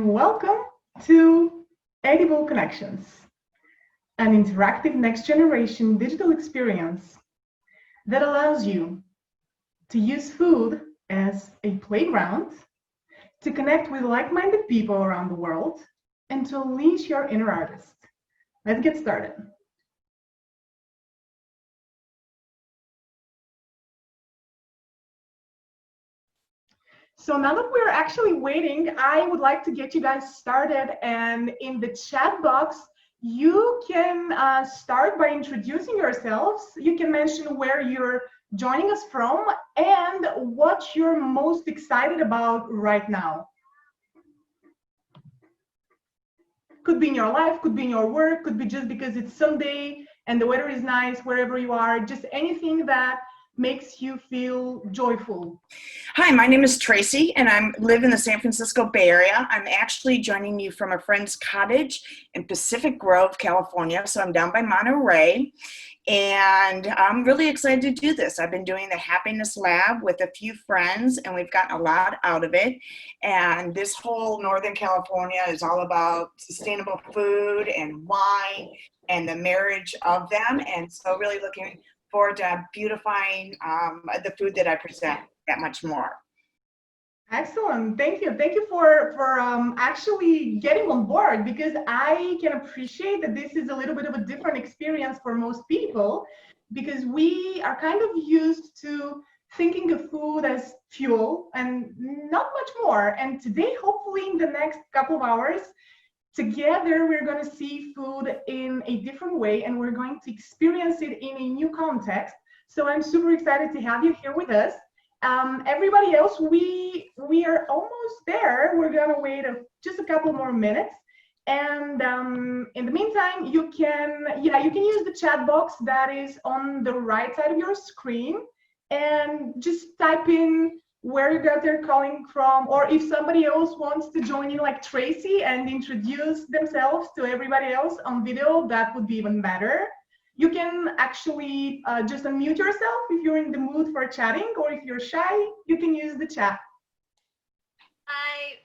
Welcome to Edible Connections, an interactive next generation digital experience that allows you to use food as a playground, to connect with like minded people around the world, and to unleash your inner artist. Let's get started. So now that we're actually waiting, I would like to get you guys started. And in the chat box, you can start by introducing yourselves. You can mention where you're joining us from and what you're most excited about right now. Could be in your life, could be in your work, could be just because it's Sunday and the weather is nice wherever you are, just anything that makes you feel joyful. Hi, my name is Tracy, and I live in the San Francisco Bay Area. I'm actually joining you from a friend's cottage in Pacific Grove, California. So I'm down by Monterey, and I'm really excited to do this. I've been doing the Happiness Lab with a few friends, and we've gotten a lot out of it. And this whole Northern California is all about sustainable food and wine and the marriage of them. And so really looking forward to beautifying the food that I present that much more. Excellent. Thank you. Thank you for actually getting on board, because I can appreciate that this is a little bit of a different experience for most people, because we are kind of used to thinking of food as fuel and not much more. And today, hopefully in the next couple of hours, together we're going to see food in a different way, and we're going to experience it in a new context. So I'm super excited to have you here with us. Everybody else, we are almost there. We're gonna wait just a couple more minutes, and in the meantime, you can use the chat box that is on the right side of your screen, and just type in where you got there calling from, or if somebody else wants to join in, like Tracy, and introduce themselves to everybody else on video, that would be even better. You can actually just unmute yourself if you're in the mood for chatting, or if you're shy, you can use the chat. Hi.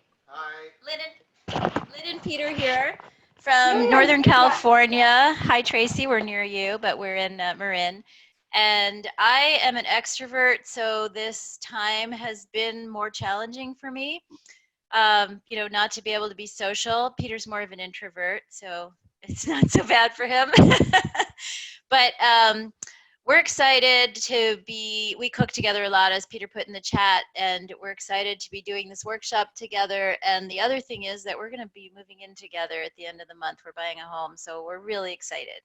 Lynn and Peter here from Northern California. Hi, Tracy. We're near you, but we're in Marin. And I am an extrovert, so this time has been more challenging for me. Not to be able to be social. Peter's more of an introvert, so it's not so bad for him. But we're excited we cook together a lot, as Peter put in the chat, and we're excited to be doing this workshop together. And the other thing is that we're going to be moving in together at the end of the month. We're buying a home, so we're really excited.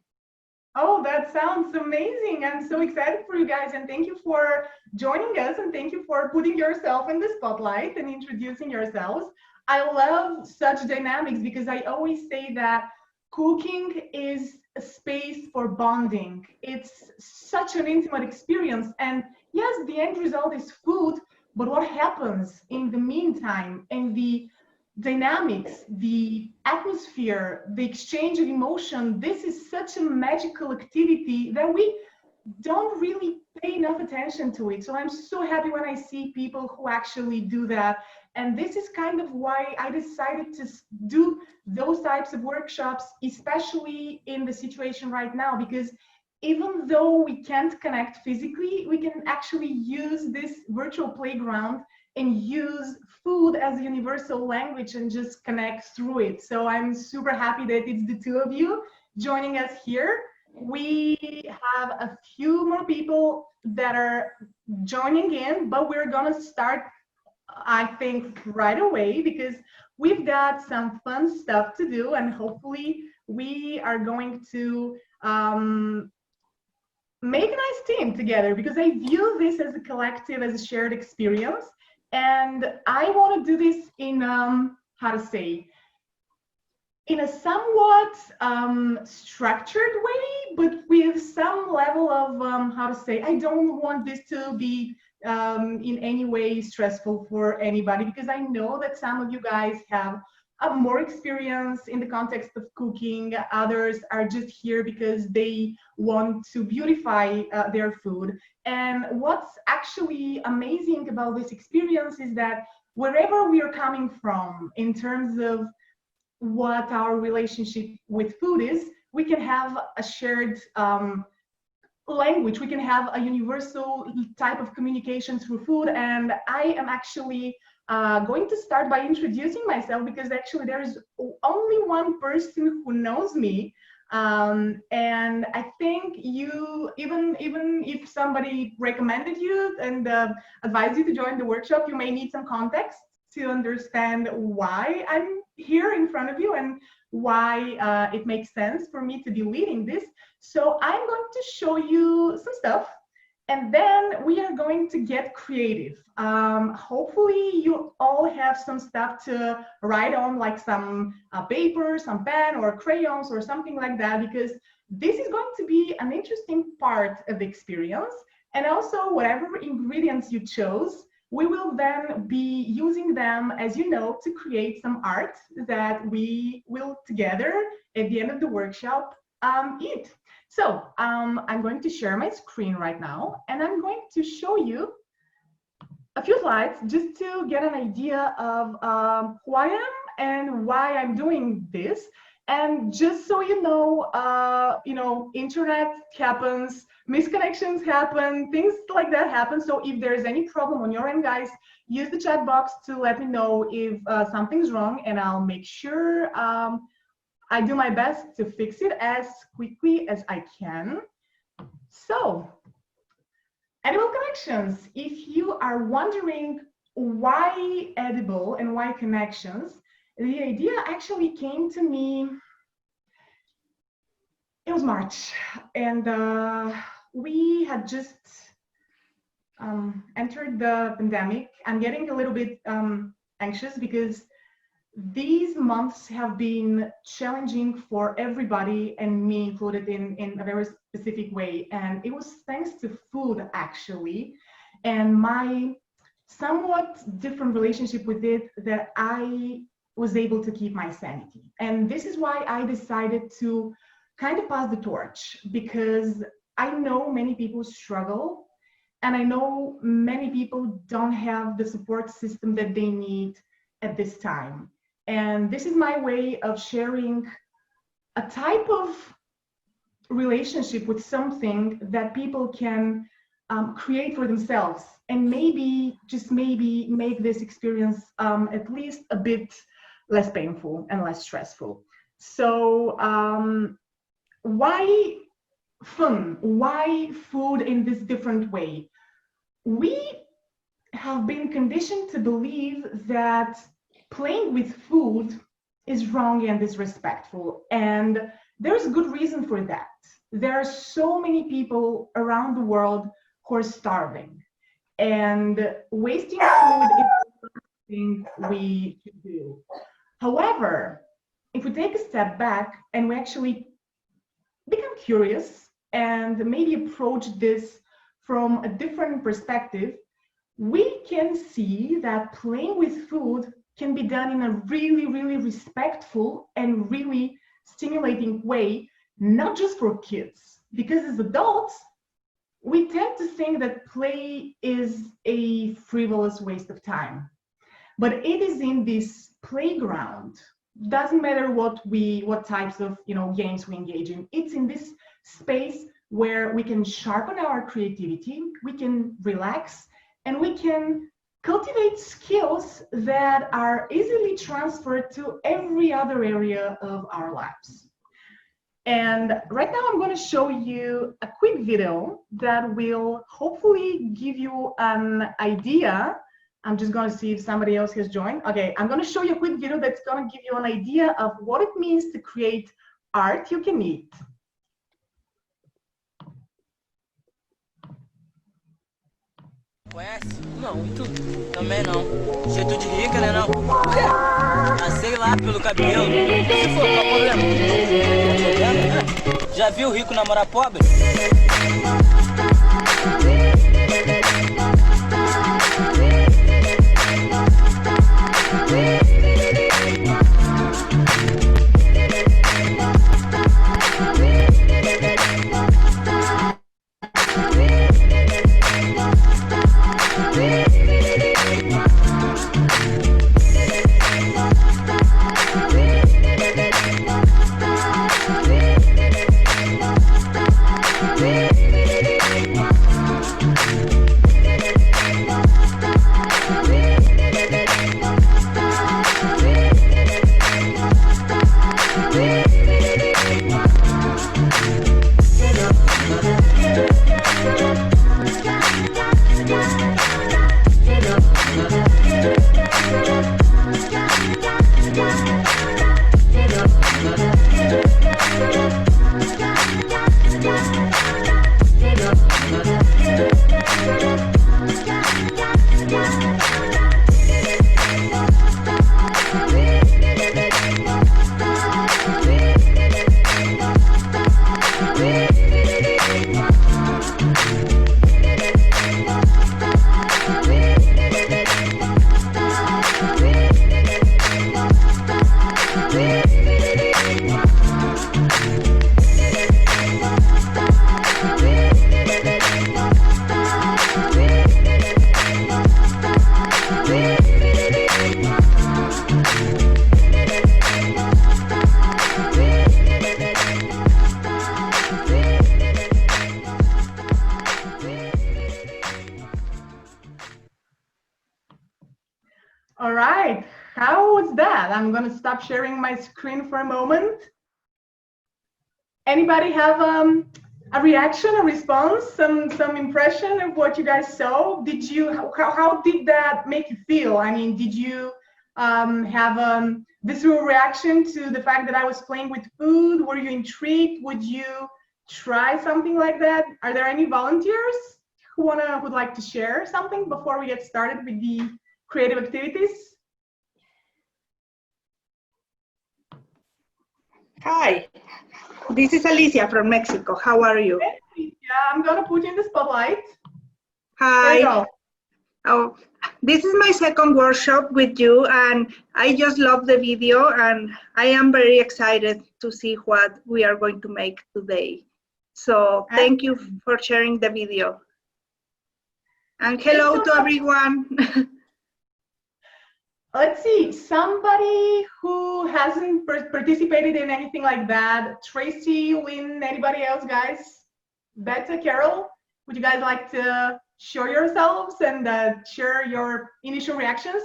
Oh, that sounds amazing. I'm so excited for you guys, and thank you for joining us, and thank you for putting yourself in the spotlight and introducing yourselves. I love such dynamics, because I always say that cooking is a space for bonding. It's such an intimate experience. And yes, the end result is food, but what happens in the meantime, and the dynamics, the atmosphere, the exchange of emotion, this is such a magical activity that we don't really pay enough attention to it. So I'm so happy when I see people who actually do that. And this is kind of why I decided to do those types of workshops, especially in the situation right now, because even though we can't connect physically, we can actually use this virtual playground and use food as a universal language and just connect through it. So I'm super happy that it's the two of you joining us here. We have a few more people that are joining in, but we're gonna start, I think, right away, because we've got some fun stuff to do, and hopefully we are going to make a nice team together, because I view this as a collective, as a shared experience. And I want to do this in how to say, in a somewhat structured way, but with some level of how to say, I don't want this to be in any way stressful for anybody, because I know that some of you guys have more experience in the context of cooking. Others are just here because they want to beautify their food. And what's actually amazing about this experience is that wherever we are coming from in terms of what our relationship with food is, we can have a shared language. We can have a universal type of communication through food. And I am actually going to start by introducing myself, because actually there is only one person who knows me. And I think you, even if somebody recommended you and advised you to join the workshop, you may need some context to understand why I'm here in front of you and why it makes sense for me to be leading this. So I'm going to show you some stuff, and then we are going to get creative. Hopefully you all have some stuff to write on, like some paper, some pen or crayons or something like that, because this is going to be an interesting part of the experience. And also, whatever ingredients you chose, we will then be using them, as you know, to create some art that we will together at the end of the workshop eat. So I'm going to share my screen right now, and I'm going to show you a few slides just to get an idea of who I am and why I'm doing this. And just so you know, internet happens, misconnections happen, things like that happen. So if there's any problem on your end, guys, use the chat box to let me know if something's wrong, and I'll make sure I do my best to fix it as quickly as I can. So, Edible Connections. If you are wondering why Edible and why Connections, the idea actually came to me, it was March, and we had just entered the pandemic. I'm getting a little bit anxious because these months have been challenging for everybody, and me included, in a very specific way. And it was thanks to food, actually, and my somewhat different relationship with it, that I was able to keep my sanity. And this is why I decided to kind of pass the torch, because I know many people struggle, and I know many people don't have the support system that they need at this time. And this is my way of sharing a type of relationship with something that people can create for themselves, and maybe, just maybe, make this experience at least a bit less painful and less stressful. So why fun? Why food in this different way? We have been conditioned to believe that playing with food is wrong and disrespectful, and there's a good reason for that. There are so many people around the world who are starving, and wasting food is something we should do. However, if we take a step back and we actually become curious and maybe approach this from a different perspective, we can see that playing with food can be done in a really, really respectful and really stimulating way, not just for kids. Because as adults, we tend to think that play is a frivolous waste of time. But it is in this playground, doesn't matter what types of games we engage in, it's in this space where we can sharpen our creativity, we can relax, and we can cultivate skills that are easily transferred to every other area of our lives. And right now I'm going to show you a quick video that will hopefully give you an idea. I'm just going to see if somebody else has joined. Okay, I'm going to show you a quick video that's going to give you an idea of what it means to create art you can eat. Conhece? Não, e tu? Também não. Jeito de rica, né não? Por quê? Ah, sei lá, pelo cabelo. Se for, qual o problema? Já viu rico namorar pobre? I'm gonna stop sharing my screen for a moment. Anybody have a reaction, a response, some impression of what you guys saw? Did you, how did that make you feel? I mean, did you have a visceral reaction to the fact that I was playing with food? Were you intrigued? Would you try something like that? Are there any volunteers who would like to share something before we get started with the creative activities? Hi, this is Alicia from Mexico. How are you? Yeah, I'm gonna put you in the spotlight. There Hi. you go. Oh, this is my second workshop with you, and I just love the video, and I am very excited to see what we are going to make today. So thank you for sharing the video. And hello to everyone. Let's see, somebody who hasn't participated in anything like that. Tracy, Lynn, anybody else, guys? Beta, Carol, would you guys like to show yourselves and share your initial reactions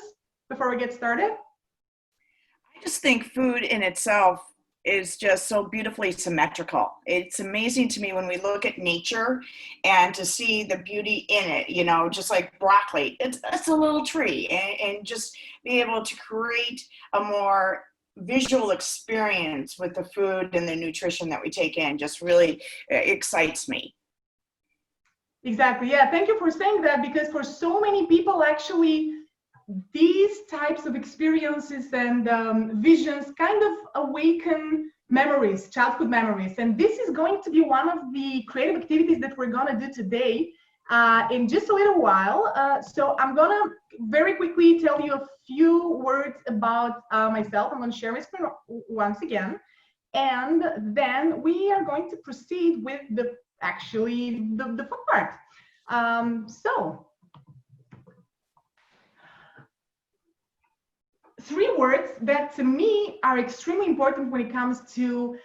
before we get started? I just think food in itself is just so beautifully symmetrical. It's amazing to me when we look at nature and to see the beauty in it, you know, just like broccoli, it's a little tree, and just be able to create a more visual experience with the food and the nutrition that we take in just really excites me. Exactly, yeah, thank you for saying that, because for so many people actually these types of experiences and visions kind of awaken memories, childhood memories. And this is going to be one of the creative activities that we're going to do today in just a little while. So I'm going to very quickly tell you a few words about myself. I'm going to share my screen once again. And then we are going to proceed with the fun part. So, 3 words that to me are extremely important when it comes to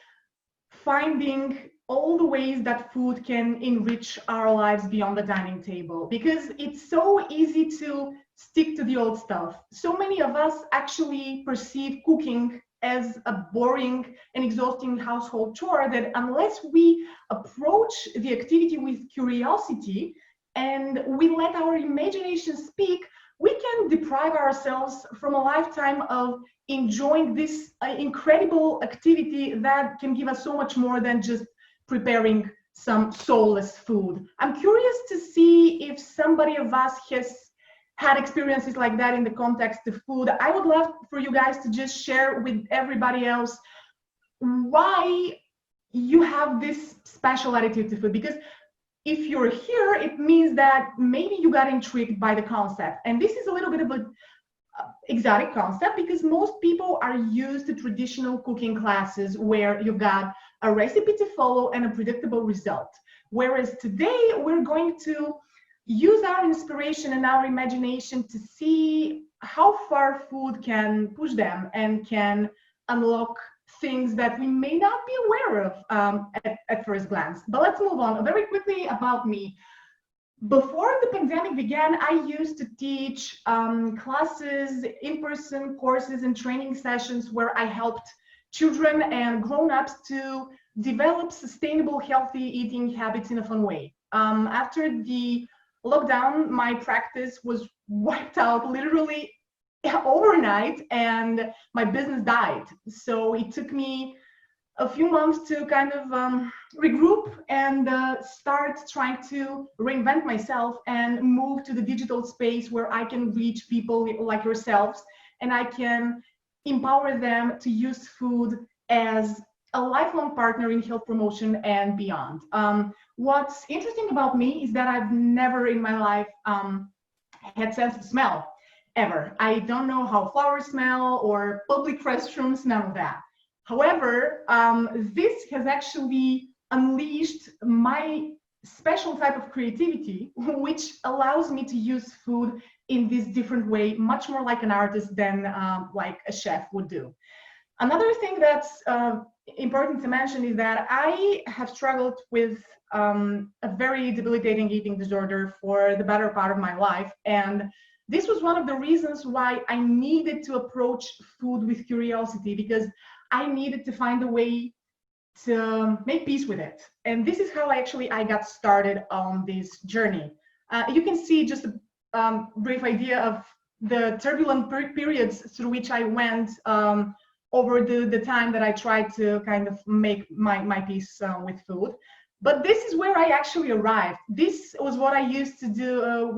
finding all the ways that food can enrich our lives beyond the dining table, because it's so easy to stick to the old stuff. So many of us actually perceive cooking as a boring and exhausting household chore that unless we approach the activity with curiosity and we let our imagination speak, we can deprive ourselves from a lifetime of enjoying this incredible activity that can give us so much more than just preparing some soulless food. I'm curious to see if somebody of us has had experiences like that in the context of food. I would love for you guys to just share with everybody else why you have this special attitude to food, because if you're here, it means that maybe you got intrigued by the concept. And this is a little bit of an exotic concept, because most people are used to traditional cooking classes where you got a recipe to follow and a predictable result. Whereas today, we're going to use our inspiration and our imagination to see how far food can push them and can unlock things that we may not be aware of at first glance. But let's move on. Very quickly about me. Before the pandemic began, I used to teach classes, in-person courses and training sessions where I helped children and grown-ups to develop sustainable, healthy eating habits in a fun way. After the lockdown, my practice was wiped out literally overnight, and my business died. So it took me a few months to kind of regroup and start trying to reinvent myself and move to the digital space where I can reach people like yourselves, and I can empower them to use food as a lifelong partner in health promotion and beyond. What's interesting about me is that I've never in my life had sense of smell. Ever. I don't know how flowers smell or public restrooms, none of that. However, this has actually unleashed my special type of creativity, which allows me to use food in this different way, much more like an artist than like a chef would do. Another thing that's important to mention is that I have struggled with a very debilitating eating disorder for the better part of my life. And this was one of the reasons why I needed to approach food with curiosity, because I needed to find a way to make peace with it. And this is how I got started on this journey. You can see just a brief idea of the turbulent periods through which I went over the time that I tried to kind of make my peace with food. But this is where I actually arrived. This was what I used to do,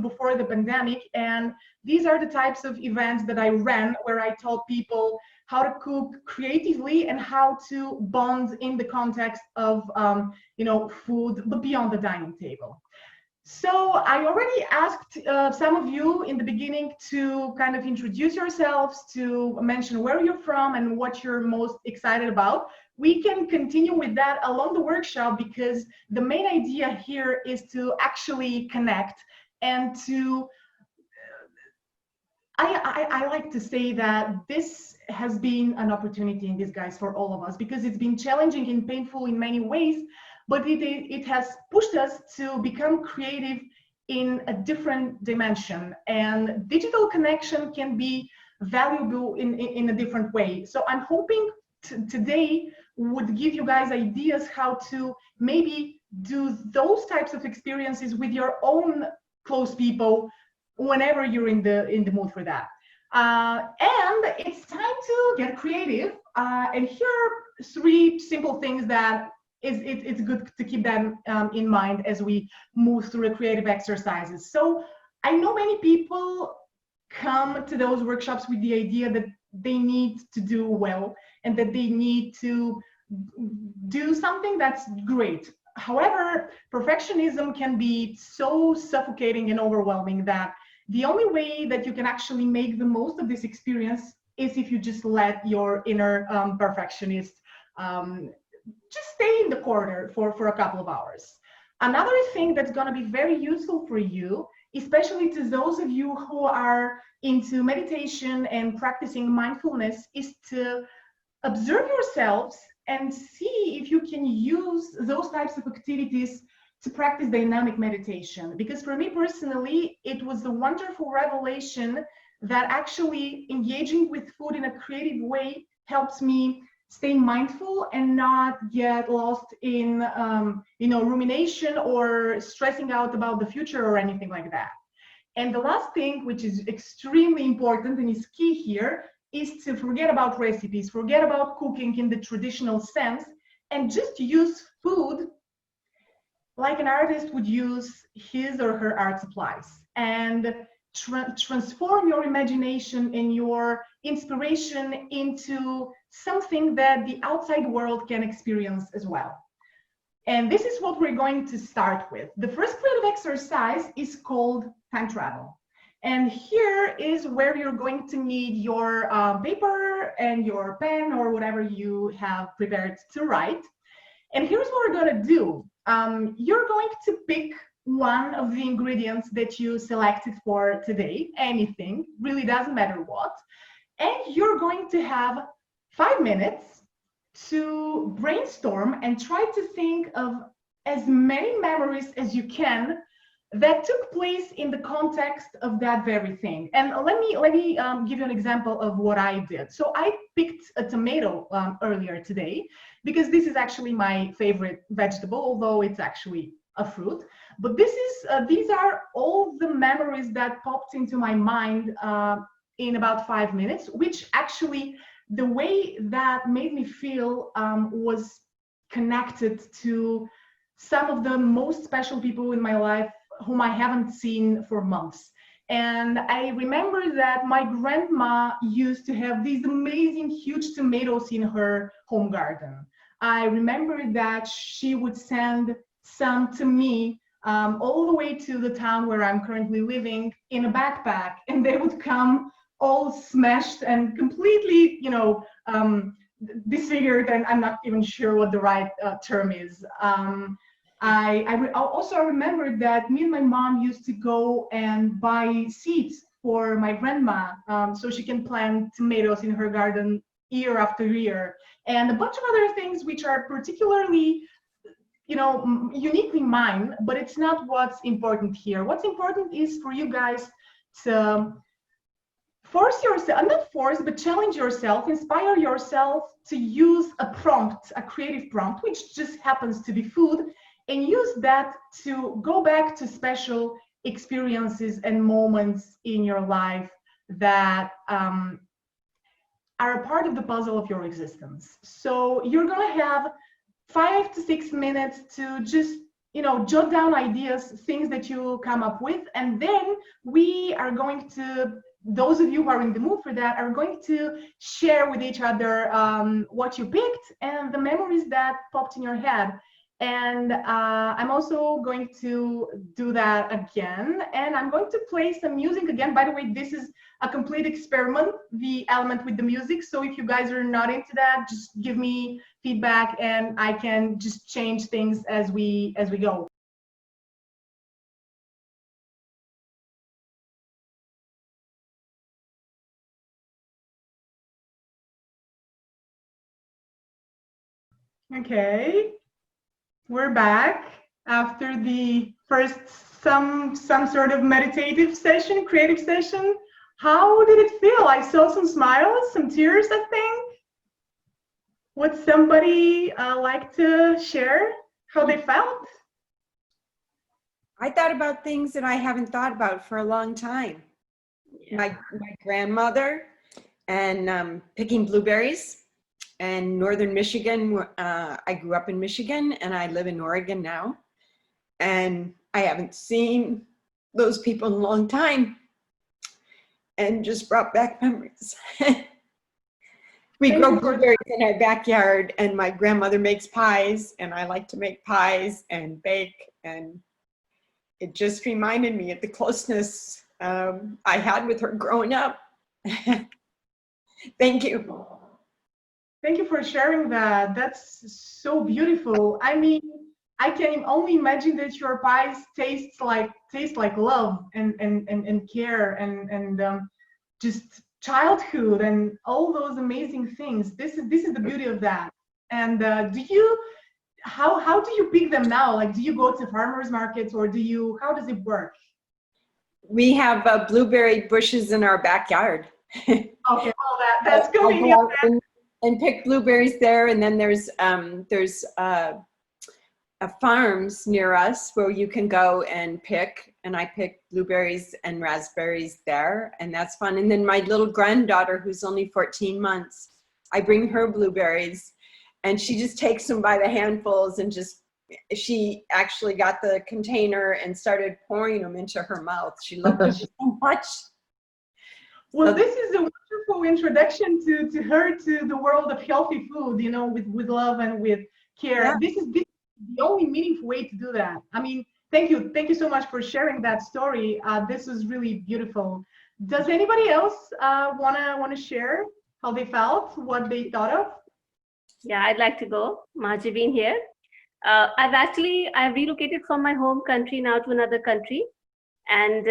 before the pandemic. And these are the types of events that I ran, where I taught people how to cook creatively and how to bond in the context of, food, but beyond the dining table. So I already asked some of you in the beginning to kind of introduce yourselves, to mention where you're from and what you're most excited about. We can continue with that along the workshop, because the main idea here is to actually connect and to, I like to say that this has been an opportunity in disguise for all of us, because it's been challenging and painful in many ways, but it has pushed us to become creative in a different dimension, and digital connection can be valuable in a different way. So I'm hoping today would give you guys ideas how to maybe do those types of experiences with your own close people whenever you're in the mood for that. And it's time to get creative. And here are 3 simple things that it's good to keep them in mind as we move through the creative exercises. So I know many people come to those workshops with the idea that they need to do well and that they need to do something that's great. However, perfectionism can be so suffocating and overwhelming that the only way that you can actually make the most of this experience is if you just let your inner perfectionist just stay in the corner for a couple of hours. Another thing that's going to be very useful for you, especially to those of you who are into meditation and practicing mindfulness, is to observe yourselves and see if you can use those types of activities to practice dynamic meditation. Because for me personally, it was a wonderful revelation that actually engaging with food in a creative way helps me stay mindful and not get lost in rumination or stressing out about the future or anything like that. And the last thing, which is extremely important and is key here, is to forget about recipes, forget about cooking in the traditional sense, and just use food like an artist would use his or her art supplies, and transform your imagination and your inspiration into something that the outside world can experience as well. And this is what we're going to start with. The first creative exercise is called time travel. And here is where you're going to need your paper and your pen or whatever you have prepared to write. And here's what we're going to do. You're going to pick one of the ingredients that you selected for today, anything, really doesn't matter what. And you're going to have 5 minutes to brainstorm and try to think of as many memories as you can that took place in the context of that very thing. And let me give you an example of what I did. So I picked a tomato earlier today, because this is actually my favorite vegetable, although it's actually a fruit. But these are all the memories that popped into my mind in about 5 minutes, which actually the way that made me feel was connected to some of the most special people in my life whom I haven't seen for months. And I remember that my grandma used to have these amazing huge tomatoes in her home garden. I remember that she would send some to me all the way to the town where I'm currently living in a backpack, and they would come all smashed and completely, disfigured, and I'm not even sure what the right term is. I also remember that me and my mom used to go and buy seeds for my grandma so she can plant tomatoes in her garden year after year, and a bunch of other things which are particularly, uniquely mine, but it's not what's important here. What's important is for you guys to force yourself, not force, but challenge yourself, inspire yourself to use a prompt, a creative prompt, which just happens to be food, and use that to go back to special experiences and moments in your life that are a part of the puzzle of your existence. So you're gonna have 5 to 6 minutes to just, jot down ideas, things that you come up with, and then we are going to, those of you who are in the mood for that, are going to share with each other what you picked and the memories that popped in your head. And I'm also going to do that again, and I'm going to play some music again. By the way, this is a complete experiment, the element with the music. So if you guys are not into that, just give me feedback and I can just change things as we go. Okay. We're back after the first some sort of meditative session, creative session. How did it feel? I saw some smiles, some tears, I think. Would somebody like to share how they felt? I thought about things that I haven't thought about for a long time. Yeah. My grandmother and picking blueberries. And northern Michigan, I grew up in Michigan and I live in Oregon now. And I haven't seen those people in a long time and just brought back memories. We grow blueberries in our backyard and my grandmother makes pies and I like to make pies and bake, and it just reminded me of the closeness I had with her growing up. Thank you. Thank you for sharing that. That's so beautiful. I mean, I can only imagine that your pies taste like love and care and just childhood and all those amazing things. This is the beauty of that. And how do you pick them now? Like, do you go to farmers markets or how does it work? We have blueberry bushes in our backyard. Okay, well that's convenient. And pick blueberries there, and then there's farms near us where you can go and pick, and I pick blueberries and raspberries there, and that's fun. And then my little granddaughter, who's only 14 months, I bring her blueberries, and she just takes them by the handfuls and she actually got the container and started pouring them into her mouth. She loved them so much. Well, this is a wonderful introduction to her to the world of healthy food, with love and with care. Yeah. This is the only meaningful way to do that. I mean, thank you so much for sharing that story. This was really beautiful. Does anybody else wanna share how they felt, what they thought of? Yeah, I'd like to go. Mahjabeen here. I've relocated from my home country now to another country, and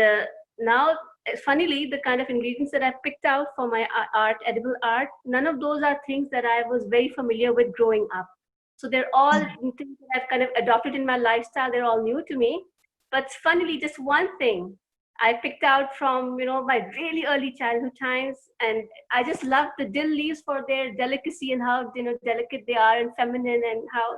now, funnily, the kind of ingredients that I picked out for my art, edible art, none of those are things that I was very familiar with growing up. So they're all things that I've kind of adopted in my lifestyle. They're all new to me. But funnily, just one thing I picked out from, my really early childhood times. And I just love the dill leaves for their delicacy and how, delicate they are and feminine and how,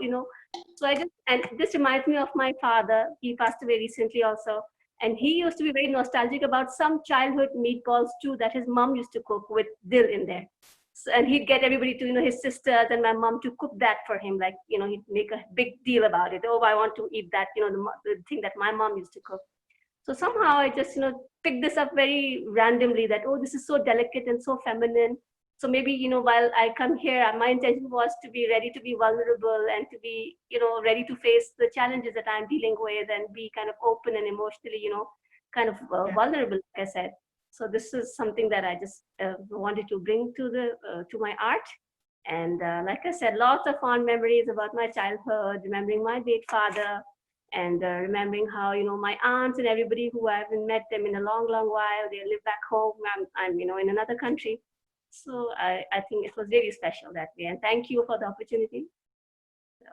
so and this reminds me of my father. He passed away recently also. And he used to be very nostalgic about some childhood meatballs too that his mom used to cook with dill in there. So, and he'd get everybody to, his sisters and my mom to cook that for him. Like, he'd make a big deal about it. Oh, I want to eat that, the thing that my mom used to cook. So somehow I just, picked this up very randomly that, oh, this is so delicate and so feminine. So maybe, while I come here, my intention was to be ready to be vulnerable and to be, ready to face the challenges that I'm dealing with and be kind of open and emotionally, kind of vulnerable, like I said. So this is something that I just wanted to bring to my art. And like I said, lots of fond memories about my childhood, remembering my late father, and remembering how, my aunts and everybody who I haven't met them in a long, long while, they live back home. I'm in another country. So I think it was really special that way. And thank you for the opportunity.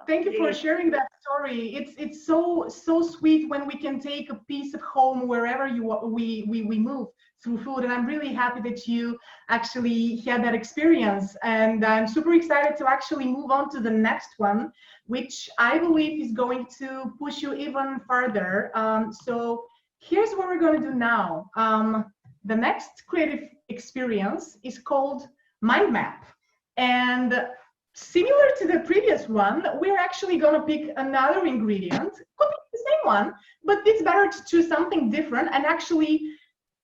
Thank you for Really. sharing that story. It's so sweet when we can take a piece of home wherever we move through food. And I'm really happy that you actually had that experience. And I'm super excited to actually move on to the next one, which I believe is going to push you even further. So here's what we're going to do now. The next creative experience is called Mind Map. And similar to the previous one, we're actually going to pick another ingredient. Could be the same one, but it's better to choose something different and actually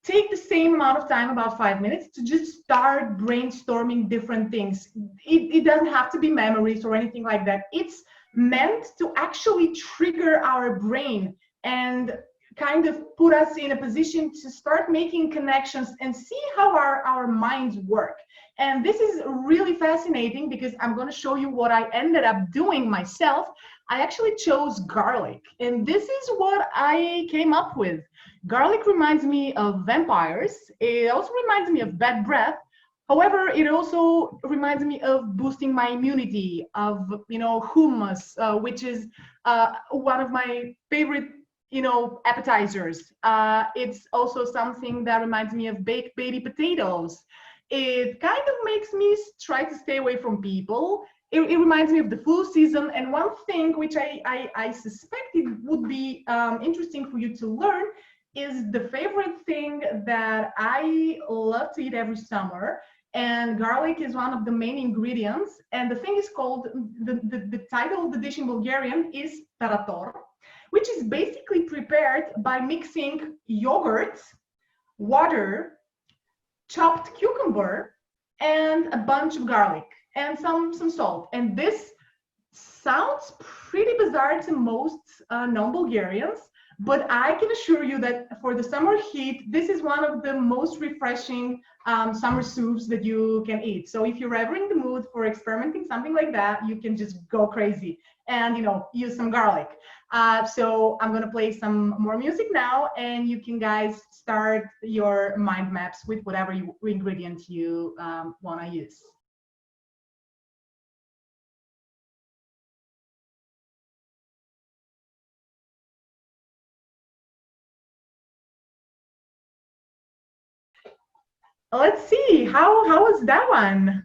take the same amount of time, about 5 minutes, to just start brainstorming different things. It doesn't have to be memories or anything like that. It's meant to actually trigger our brain and kind of put us in a position to start making connections and see how our minds work. And this is really fascinating because I'm going to show you what I ended up doing myself. I actually chose garlic, and this is what I came up with. Garlic reminds me of vampires. It also reminds me of bad breath. However, it also reminds me of boosting my immunity, of, hummus, which is one of my favorite appetizers. It's also something that reminds me of baked baby potatoes. It kind of makes me try to stay away from people. It reminds me of the flu season. And one thing which I suspected would be interesting for you to learn is the favorite thing that I love to eat every summer. And garlic is one of the main ingredients. And the thing is called, the title of the dish in Bulgarian is tarator, which is basically prepared by mixing yogurt, water, chopped cucumber, and a bunch of garlic and some salt. And this sounds pretty bizarre to most non-Bulgarians, but I can assure you that for the summer heat, this is one of the most refreshing summer soups that you can eat. So if you're ever in the mood for experimenting something like that, you can just go crazy and use some garlic. So I'm gonna play some more music now, and you can guys start your mind maps with whatever ingredient you wanna use. Let's see, how was that one?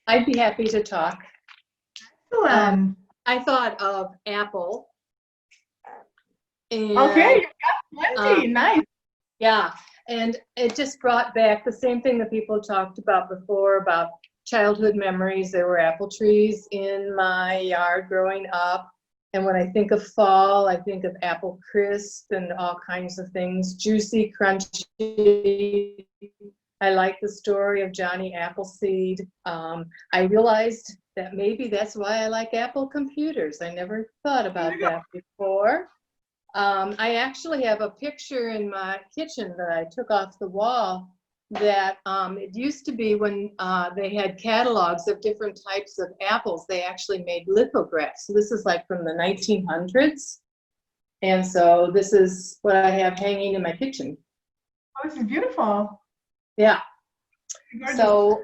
I'd be happy to talk. Excellent. I thought of apple. And, Okay, you got plenty. Nice. Yeah, and it just brought back the same thing that people talked about before, about childhood memories. There were apple trees in my yard growing up. And when I think of fall, I think of apple crisp and all kinds of things, juicy, crunchy. I like the story of Johnny Appleseed. I realized that maybe that's why I like Apple computers. I never thought about that before. I actually have a picture in my kitchen that I took off the wall that it used to be when they had catalogs of different types of apples, they actually made lithographs. So this is like from the 1900s. And so this is what I have hanging in my kitchen. Oh, this is beautiful. Yeah. Gorgeous. So,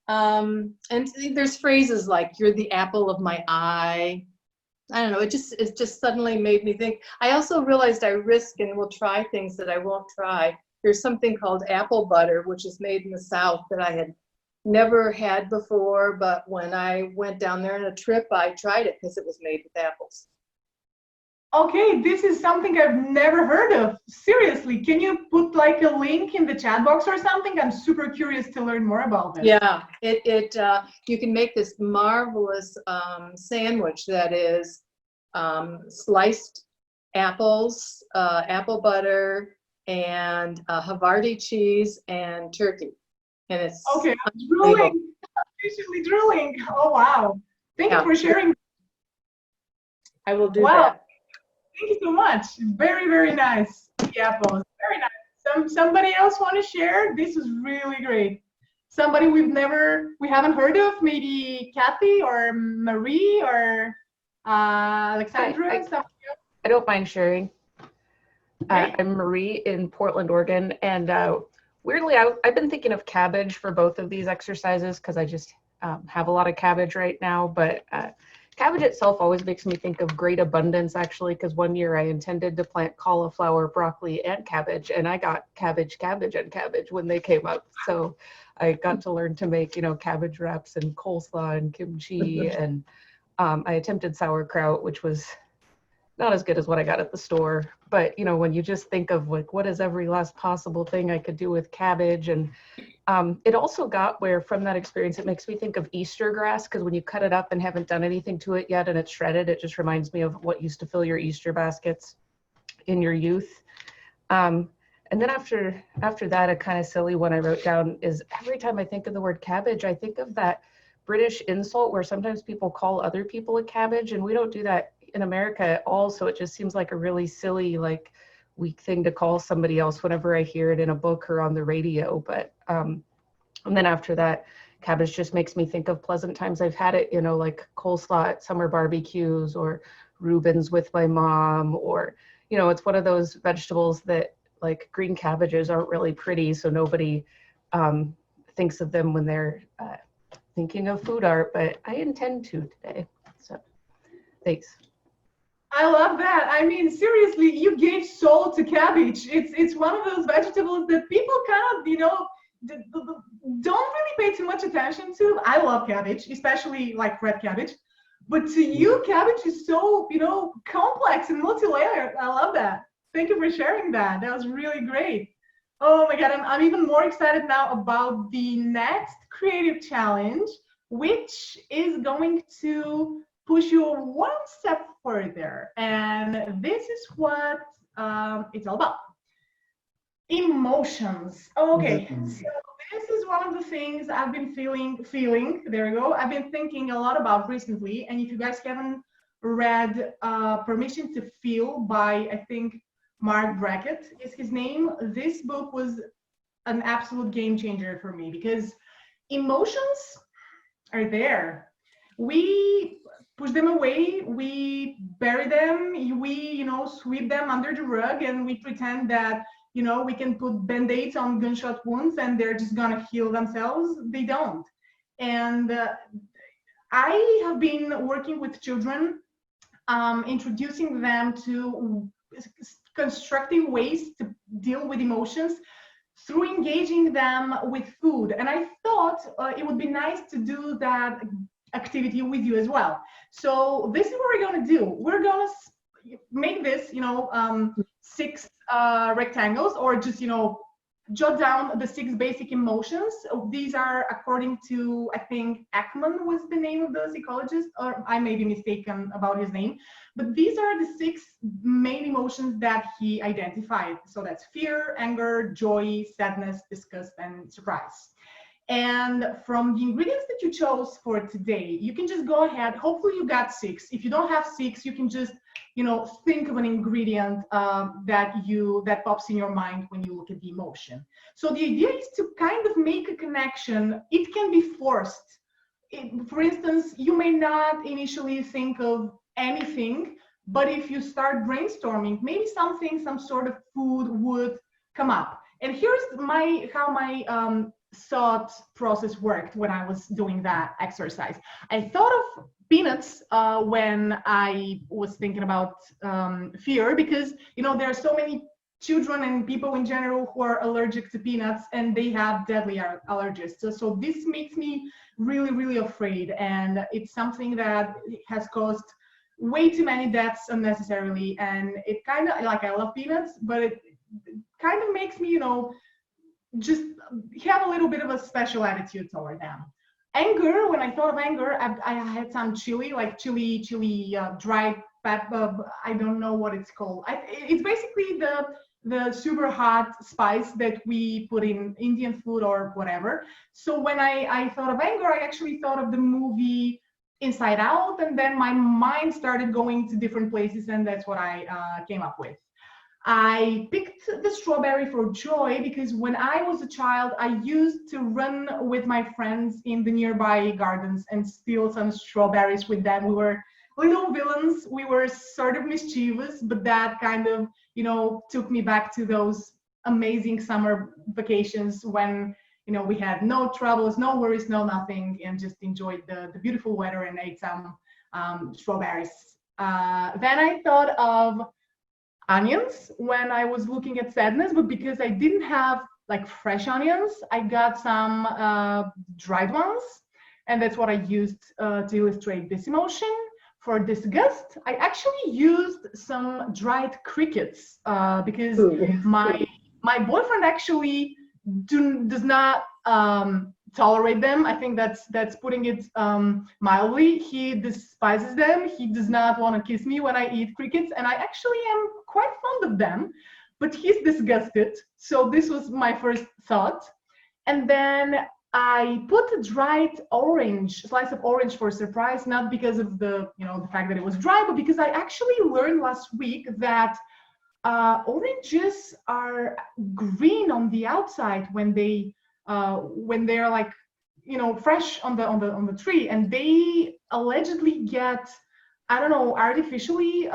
and there's phrases like, you're the apple of my eye. I don't know, it just suddenly made me think. I also realized I risk and will try things that I won't try. There's something called apple butter, which is made in the South that I had never had before, but when I went down there on a trip, I tried it because it was made with apples. Okay, this is something I've never heard of. Seriously, can you put like a link in the chat box or something? I'm super curious to learn more about this. Yeah, you can make this marvelous sandwich that is sliced apples, apple butter, and Havarti cheese and turkey. And it's okay, I'm drooling. I'm officially drooling. Oh wow! Thank you for sharing. I will do that. Thank you so much. Very, very nice. The apples, very nice. Somebody else want to share? This is really great. Somebody we haven't heard of, maybe Kathy or Marie or Alexandra. I don't mind sharing. I'm Marie in Portland, Oregon, and weirdly, I've been thinking of cabbage for both of these exercises because have a lot of cabbage right now, but cabbage itself always makes me think of great abundance, actually, because one year I intended to plant cauliflower, broccoli, and cabbage, and I got cabbage, and cabbage when they came up. So I got to learn to make, cabbage wraps and coleslaw and kimchi, and I attempted sauerkraut, which was not as good as what I got at the store. But, when you just think of like, what is every last possible thing I could do with cabbage? And it also got where from that experience, it makes me think of Easter grass, because when you cut it up and haven't done anything to it yet and it's shredded, it just reminds me of what used to fill your Easter baskets in your youth. And then after that, a kind of silly one I wrote down is every time I think of the word cabbage, I think of that British insult where sometimes people call other people a cabbage, and we don't do that in America at all. So it just seems like a really silly, like weak thing to call somebody else whenever I hear it in a book or on the radio. But, and then after that, cabbage just makes me think of pleasant times I've had it, like coleslaw at summer barbecues or Reubens with my mom, or, it's one of those vegetables that like green cabbages aren't really pretty. So nobody thinks of them when they're thinking of food art, but I intend to today. So thanks. I love that. I mean, seriously, you gave soul to cabbage. It's one of those vegetables that people kind of, don't really pay too much attention to. I love cabbage, especially like red cabbage. But to you, cabbage is so, complex and multi-layered. I love that. Thank you for sharing that. That was really great. Oh my God, I'm even more excited now about the next creative challenge, which is going to push you one step further. And this is what it's all about. Emotions. Okay, so this is one of the things I've been feeling, there we go. I've been thinking a lot about recently. And if you guys haven't read Permission to Feel by, I think, Mark Brackett is his name, this book was an absolute game changer for me, because emotions are there. We push them away, we bury them, we, sweep them under the rug, and we pretend that, we can put band-aids on gunshot wounds and they're just gonna heal themselves. They don't. And I have been working with children, introducing them to constructive ways to deal with emotions through engaging them with food. And I thought it would be nice to do that activity with you as well. So this is what we're going to do. We're going to make this, 6 rectangles, or just, jot down the 6 basic emotions. These are according to, I think, Ekman was the name of the psychologist, or I may be mistaken about his name, but these are the 6 main emotions that he identified. So that's fear, anger, joy, sadness, disgust, and surprise. And from the ingredients that you chose for today, you can just go ahead. Hopefully you got 6. If you don't have 6, you can just, think of an ingredient that pops in your mind when you look at the emotion. So the idea is to kind of make a connection. It can be forced. For instance, you may not initially think of anything, but if you start brainstorming, maybe some sort of food would come up. And here's how my thought process worked when I was doing that exercise. I thought of peanuts when I was thinking about fear, because there are so many children and people in general who are allergic to peanuts, and they have deadly allergies. So this makes me really, really afraid, and it's something that has caused way too many deaths unnecessarily. And it kind of, like, I love peanuts, but it kind of makes me, just have a little bit of a special attitude toward them. Anger, when I thought of anger, I had some chili, like chili dry pepper. I don't know what it's called. It's basically the super hot spice that we put in Indian food or whatever. So when I thought of anger, I actually thought of the movie Inside Out, and then my mind started going to different places, and that's what I came up with. I picked the strawberry for joy because when I was a child, I used to run with my friends in the nearby gardens and steal some strawberries with them. We were little villains. We were sort of mischievous, but that kind of, took me back to those amazing summer vacations when, you know, we had no troubles, no worries, no nothing, and just enjoyed the beautiful weather and ate some strawberries. Then I thought of onions when I was looking at sadness, but because I didn't have like fresh onions, I got some dried ones, and that's what I used to illustrate this emotion. For disgust, I actually used some dried crickets because my boyfriend actually does not tolerate them. I think that's putting it mildly. He despises them. He does not want to kiss me when I eat crickets, and I actually am quite fond of them, but he's disgusted. So this was my first thought. And then I put a dried slice of orange for surprise, not because of the fact that it was dry, but because I actually learned last week that oranges are green on the outside when they're like, fresh on the tree, and they allegedly get, I don't know, artificially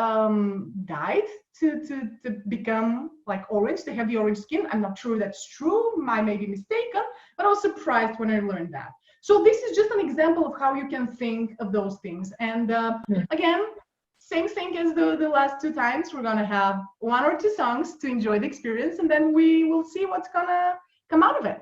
dyed to become like orange. They have the orange skin. I'm not sure that's true. I may be mistaken, but I was surprised when I learned that. So this is just an example of how you can think of those things. And again, same thing as the last two times. We're gonna have 1 or 2 songs to enjoy the experience, and then we will see what's gonna come out of it.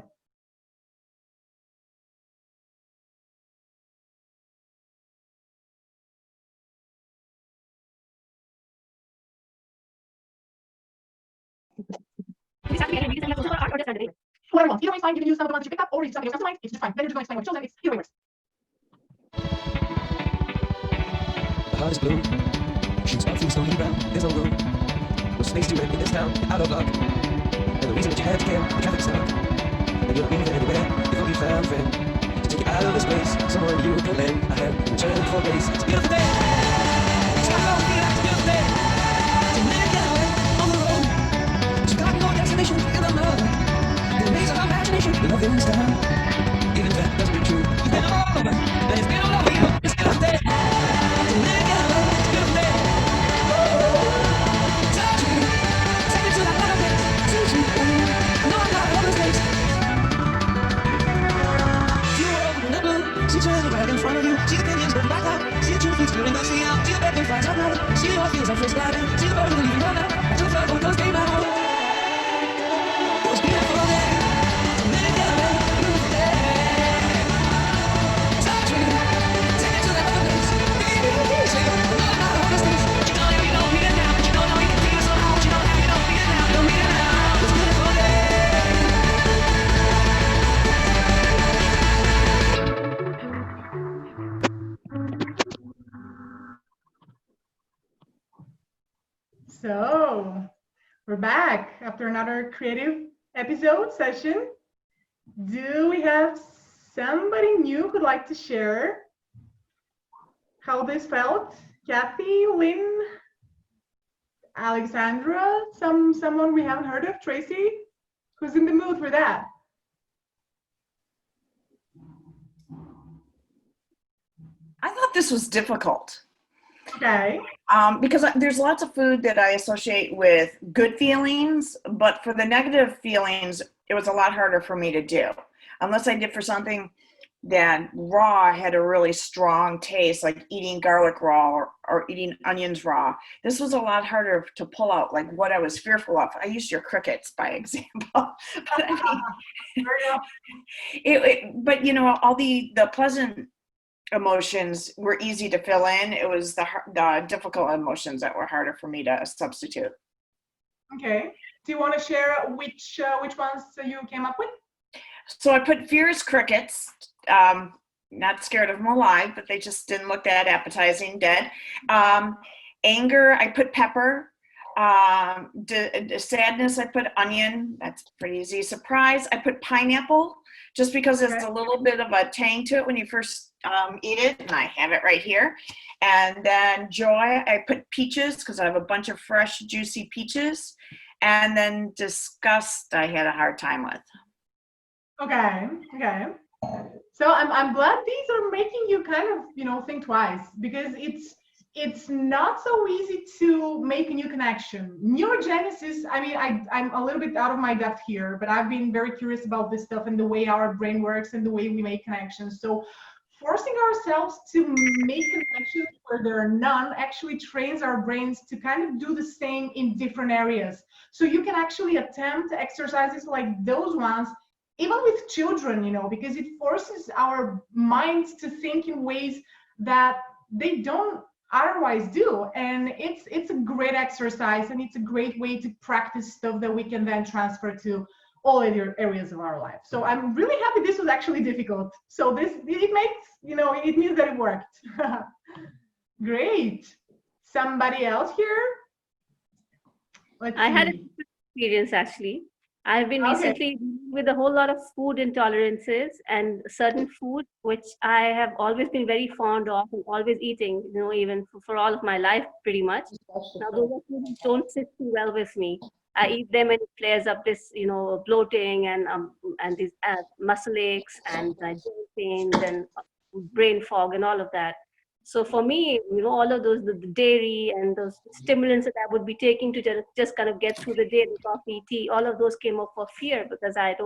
Whatever you want. Either way is fine. You can use some of the ones that you picked up, or if something else customized, it's just fine. Then you're just going to explain what you chose, and it's either way works. The heart is blue. Shoots up through stony ground. There's no room. No space to rent in this town. Out of luck. And the reason that you had to care, the traffic's stuck. And you're moving everywhere. If only you found a friend to take you out of this place. Someone you can lend a hand in return for grace. It's a beautiful day. It's not gonna be like it's a beautiful day. To live get away on the road. So got no destination in the mud. In the maze of our imagination, with nothing's done. Even if that doesn't be true. You've been all over, but it's been all over you. It's a beautiful day. To live get away. It's a beautiful day. Touch me. Take me to that other place. Teach me. No, I'm not all this place. You open the blue. See treasure right in front of you. See the opinions going back out. See the truth exploring the sea out. See the bed flies out loud. See what feels like first gliding. See the birds that leave you run out. Back to the flood when those came out. It was beautiful day. To live get away. Beautiful day. Touch me. Take me to that other place. Say, no, I'm not all this place. But you don't know you don't need it now. But you don't know you can feel somehow. But you don't have you don't need it now. You don't need it now. It was a beautiful day. So we're back after another creative episode session. Do we have somebody new who'd like to share how this felt? Kathy, Lynn, Alexandra, someone we haven't heard of? Tracy? Who's in the mood for that? I thought this was difficult. Okay. Because there's lots of food that I associate with good feelings, but for the negative feelings, it was a lot harder for me to do. Unless I did for something that raw had a really strong taste, like eating garlic raw or eating onions raw. This was a lot harder to pull out, like what I was fearful of. I used your crickets by example. But I mean, but you know, all the pleasant emotions were easy to fill in. It was the difficult emotions that were harder for me to substitute. Okay. Do you want to share which ones you came up with? So I put fear as crickets. Not scared of them alive, but they just didn't look that appetizing, dead. Anger, I put pepper. Sadness, I put onion. That's pretty easy. Surprise, I put pineapple, just because there's a little bit of a tang to it when you first eat it, and I have it right here. And then joy, I put peaches because I have a bunch of fresh, juicy peaches. And then disgust, I had a hard time with. Okay. So I'm glad these are making you kind of, think twice, because it's not so easy to make a new connection. Neurogenesis, I mean, I'm a little bit out of my depth here, but I've been very curious about this stuff and the way our brain works and the way we make connections. So forcing ourselves to make connections where there are none actually trains our brains to kind of do the same in different areas. So you can actually attempt exercises like those ones, even with children, you know, because it forces our minds to think in ways that they don't otherwise do. And it's a great exercise, and it's a great way to practice stuff that we can then transfer to all other areas of our life. So I'm really happy this was actually difficult. So it makes, you know, it means that it worked. Great. Somebody else here? I had an experience actually. I've been recently with a whole lot of food intolerances and certain food which I have always been very fond of and always eating, you know, even for all of my life pretty much. Now those are foods that don't sit too well with me. I eat them and it flares up this, you know, bloating and these muscle aches and joint pains and brain fog and all of that. So for me, you know, all of those, the dairy and those stimulants that I would be taking to just kind of get through the day, the coffee, tea, all of those came up for fear because that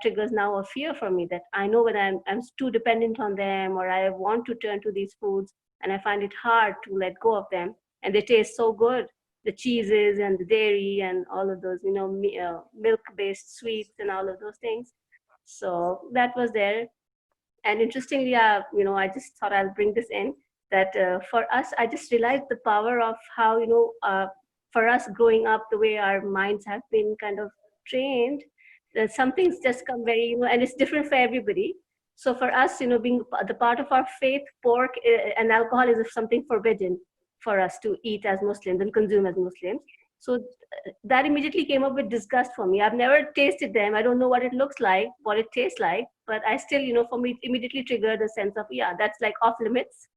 triggers now a fear for me that I know when I'm too dependent on them or I want to turn to these foods and I find it hard to let go of them. And they taste so good, the cheeses and the dairy and all of those, you know, milk-based sweets and all of those things. So that was there. And interestingly, you know, I just thought I'll bring this in that for us, I just realized the power of how, you know, for us growing up, the way our minds have been kind of trained, that some things just come very, you know, and it's different for everybody. So for us, you know, being the part of our faith, pork and alcohol is something forbidden for us to eat as Muslims and consume as Muslims. So that immediately came up with disgust for me. I've never tasted them. I don't know what it looks like, what it tastes like, but I still, you know, for me, it immediately triggered a sense of, yeah, that's like off limits.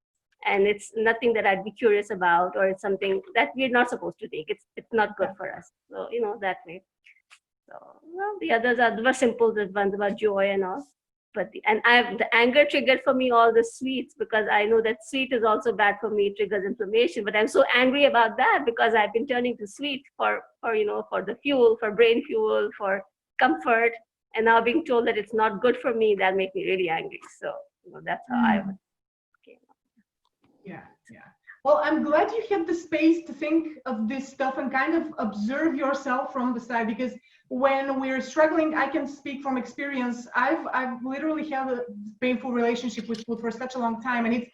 And it's nothing that I'd be curious about, or it's something that we're not supposed to take. It's not good for us. So, you know, that way. So, well, the others were simple, the ones about joy and all. But the anger triggered for me all the sweets because I know that sweet is also bad for me, it triggers inflammation. But I'm so angry about that because I've been turning to sweet for you know, for the fuel, for brain fuel, for comfort, and now being told that it's not good for me, that makes me really angry. So, you know, that's how I would. Yeah. Well, I'm glad you had the space to think of this stuff and kind of observe yourself from the side, because when we're struggling, I can speak from experience. I've literally had a painful relationship with food for such a long time, and it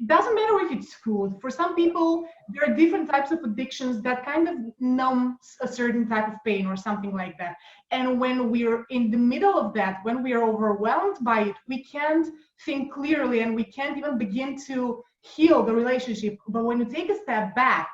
doesn't matter if it's food. For some people, there are different types of addictions that kind of numbs a certain type of pain or something like that. And when we're in the middle of that, when we are overwhelmed by it, we can't think clearly and we can't even begin to heal the relationship. But when you take a step back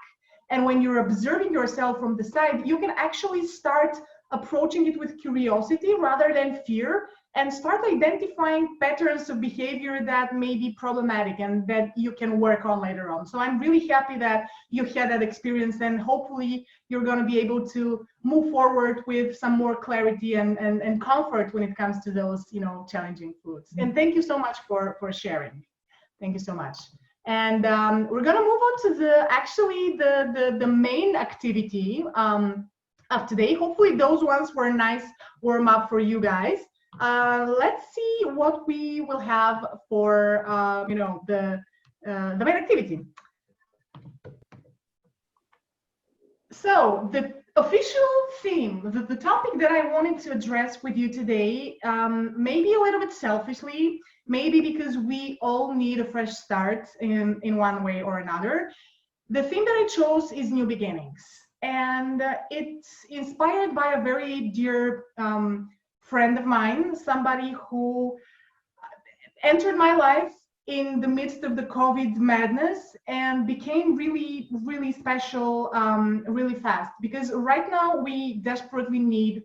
and when you're observing yourself from the side, you can actually start approaching it with curiosity rather than fear, and start identifying patterns of behavior that may be problematic and that you can work on later on. So I'm really happy that you had that experience, and hopefully you're going to be able to move forward with some more clarity and comfort when it comes to those, you know, challenging foods. And thank you so much for sharing. Thank you so much. And we're going to move on to the main activity of today. Hopefully those ones were a nice warm up for you guys. Let's see what we will have for you know, the main activity. So the official theme, the topic that I wanted to address with you today, maybe a little bit selfishly, maybe because we all need a fresh start in one way or another. The theme that I chose is new beginnings, and it's inspired by a very dear friend of mine, somebody who entered my life in the midst of the COVID madness and became really, really special really fast. Because right now we desperately need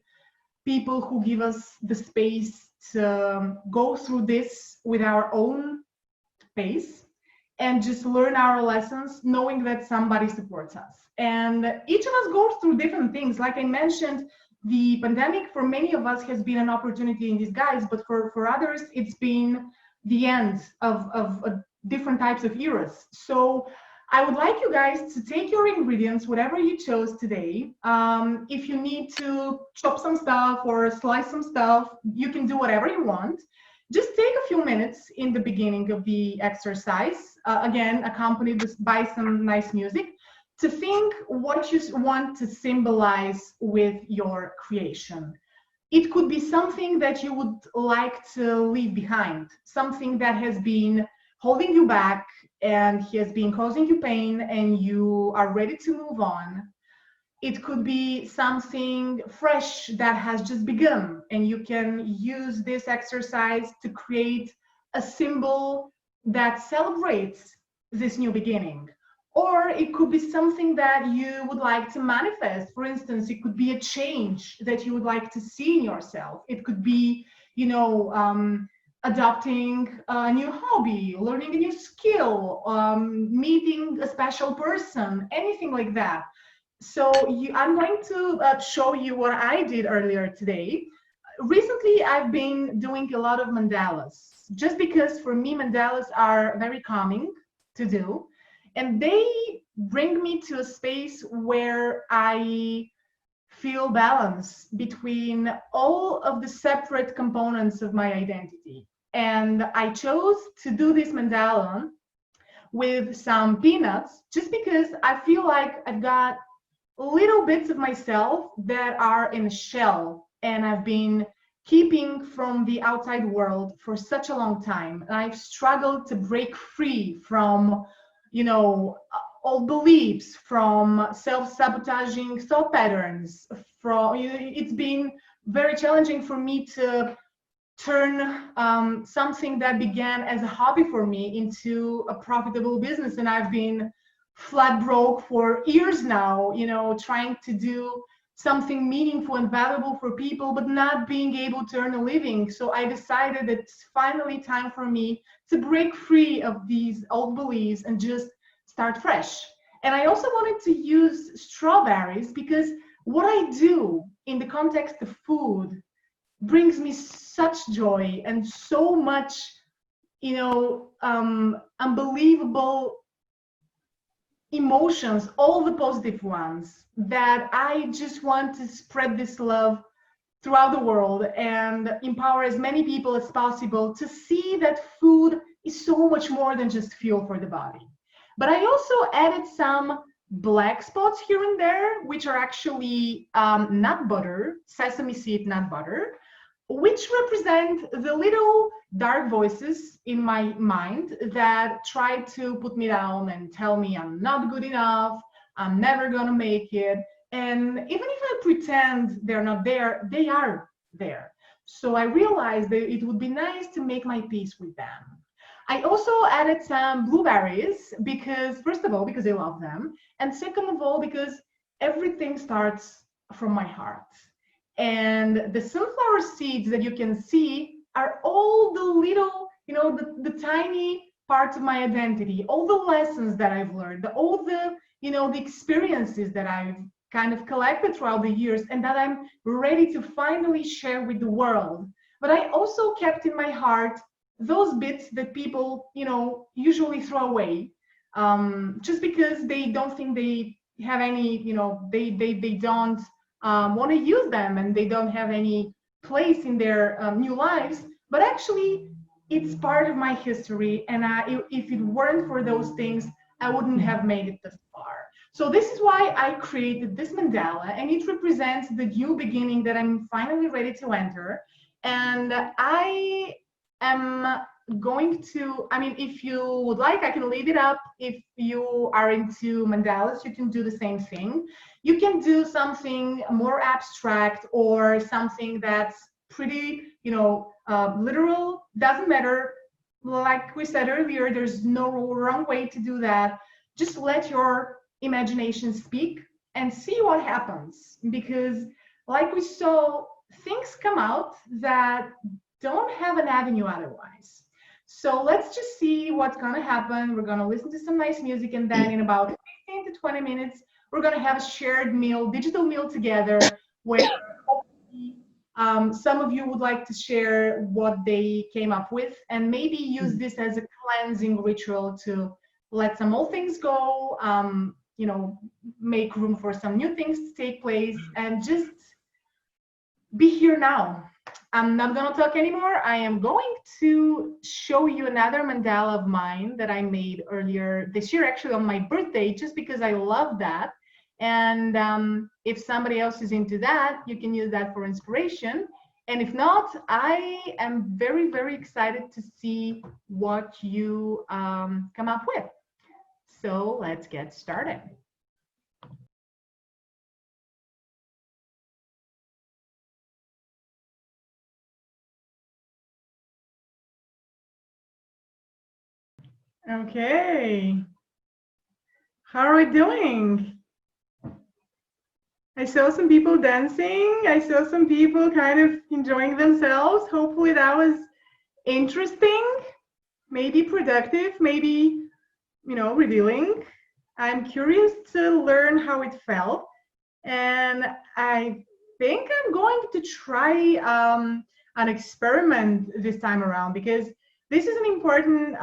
people who give us the space to go through this with our own pace and just learn our lessons, knowing that somebody supports us. And each of us goes through different things. Like I mentioned, the pandemic for many of us has been an opportunity in disguise, but for others, it's been the end of a different types of eras. So I would like you guys to take your ingredients, whatever you chose today. If you need to chop some stuff or slice some stuff, you can do whatever you want. Just take a few minutes in the beginning of the exercise, again, accompanied by some nice music, to think what you want to symbolize with your creation. It could be something that you would like to leave behind, something that has been holding you back and has been causing you pain and you are ready to move on. It could be something fresh that has just begun, and you can use this exercise to create a symbol that celebrates this new beginning. Or it could be something that you would like to manifest. For instance, it could be a change that you would like to see in yourself. It could be, adopting a new hobby, learning a new skill, meeting a special person, anything like that. So I'm going to show you what I did earlier today. Recently, I've been doing a lot of mandalas, just because for me, mandalas are very calming to do. And they bring me to a space where I feel balance between all of the separate components of my identity. And I chose to do this mandala with some peanuts, just because I feel like I've got little bits of myself that are in a shell, and I've been keeping from the outside world for such a long time. And I've struggled to break free from old beliefs, from self-sabotaging thought patterns. It's been very challenging for me to turn something that began as a hobby for me into a profitable business. And I've been flat broke for years now, trying to do something meaningful and valuable for people, but not being able to earn a living. So I decided that it's finally time for me to break free of these old beliefs and just start fresh. And I also wanted to use strawberries because what I do in the context of food brings me such joy and so much, unbelievable emotions, all the positive ones, that I just want to spread this love throughout the world and empower as many people as possible to see that food is so much more than just fuel for the body. But I also added some black spots here and there, which are actually nut butter, sesame seed nut butter, which represent the little dark voices in my mind that try to put me down and tell me I'm not good enough, I'm never gonna make it. And even if I pretend they're not there, they are there. So I realized that it would be nice to make my peace with them. I also added some blueberries because, first of all, because I love them, and second of all, because everything starts from my heart. And the sunflower seeds that you can see are all the little, the tiny parts of my identity, all the lessons that I've learned, all the, the experiences that I've kind of collected throughout the years and that I'm ready to finally share with the world. But I also kept in my heart those bits that people, usually throw away, just because they don't think they have any, they don't want to use them and they don't have any place in their new lives. But actually, it's part of my history, and if it weren't for those things, I wouldn't have made it this far. So this is why I created this mandala, and it represents the new beginning that I'm finally ready to enter. And I am going to, if you would like, I can leave it up. If you are into mandalas, you can do the same thing. You can do something more abstract or something that's pretty, literal, doesn't matter. Like we said earlier, there's no wrong way to do that. Just let your imagination speak and see what happens. Because like we saw, things come out that don't have an avenue otherwise. So let's just see what's gonna happen. We're gonna listen to some nice music, and then in about 15 to 20 minutes, we're gonna have a shared meal, digital meal together, where hopefully Some of you would like to share what they came up with, and maybe use this as a cleansing ritual to let some old things go, you know, make room for some new things to take place, and just be here now. I'm not going to talk anymore. I am going to show you another mandala of mine that I made earlier this year, actually on my birthday, just because I love that. And if somebody else is into that, you can use that for inspiration. And if not, I am very, very excited to see what you come up with. So let's get started. Okay. How are we doing? I saw some people dancing. I saw some people kind of enjoying themselves. Hopefully that was interesting, maybe productive, maybe, you know, revealing. I'm curious to learn how it felt. And I think I'm going to try an experiment this time around, because this is an important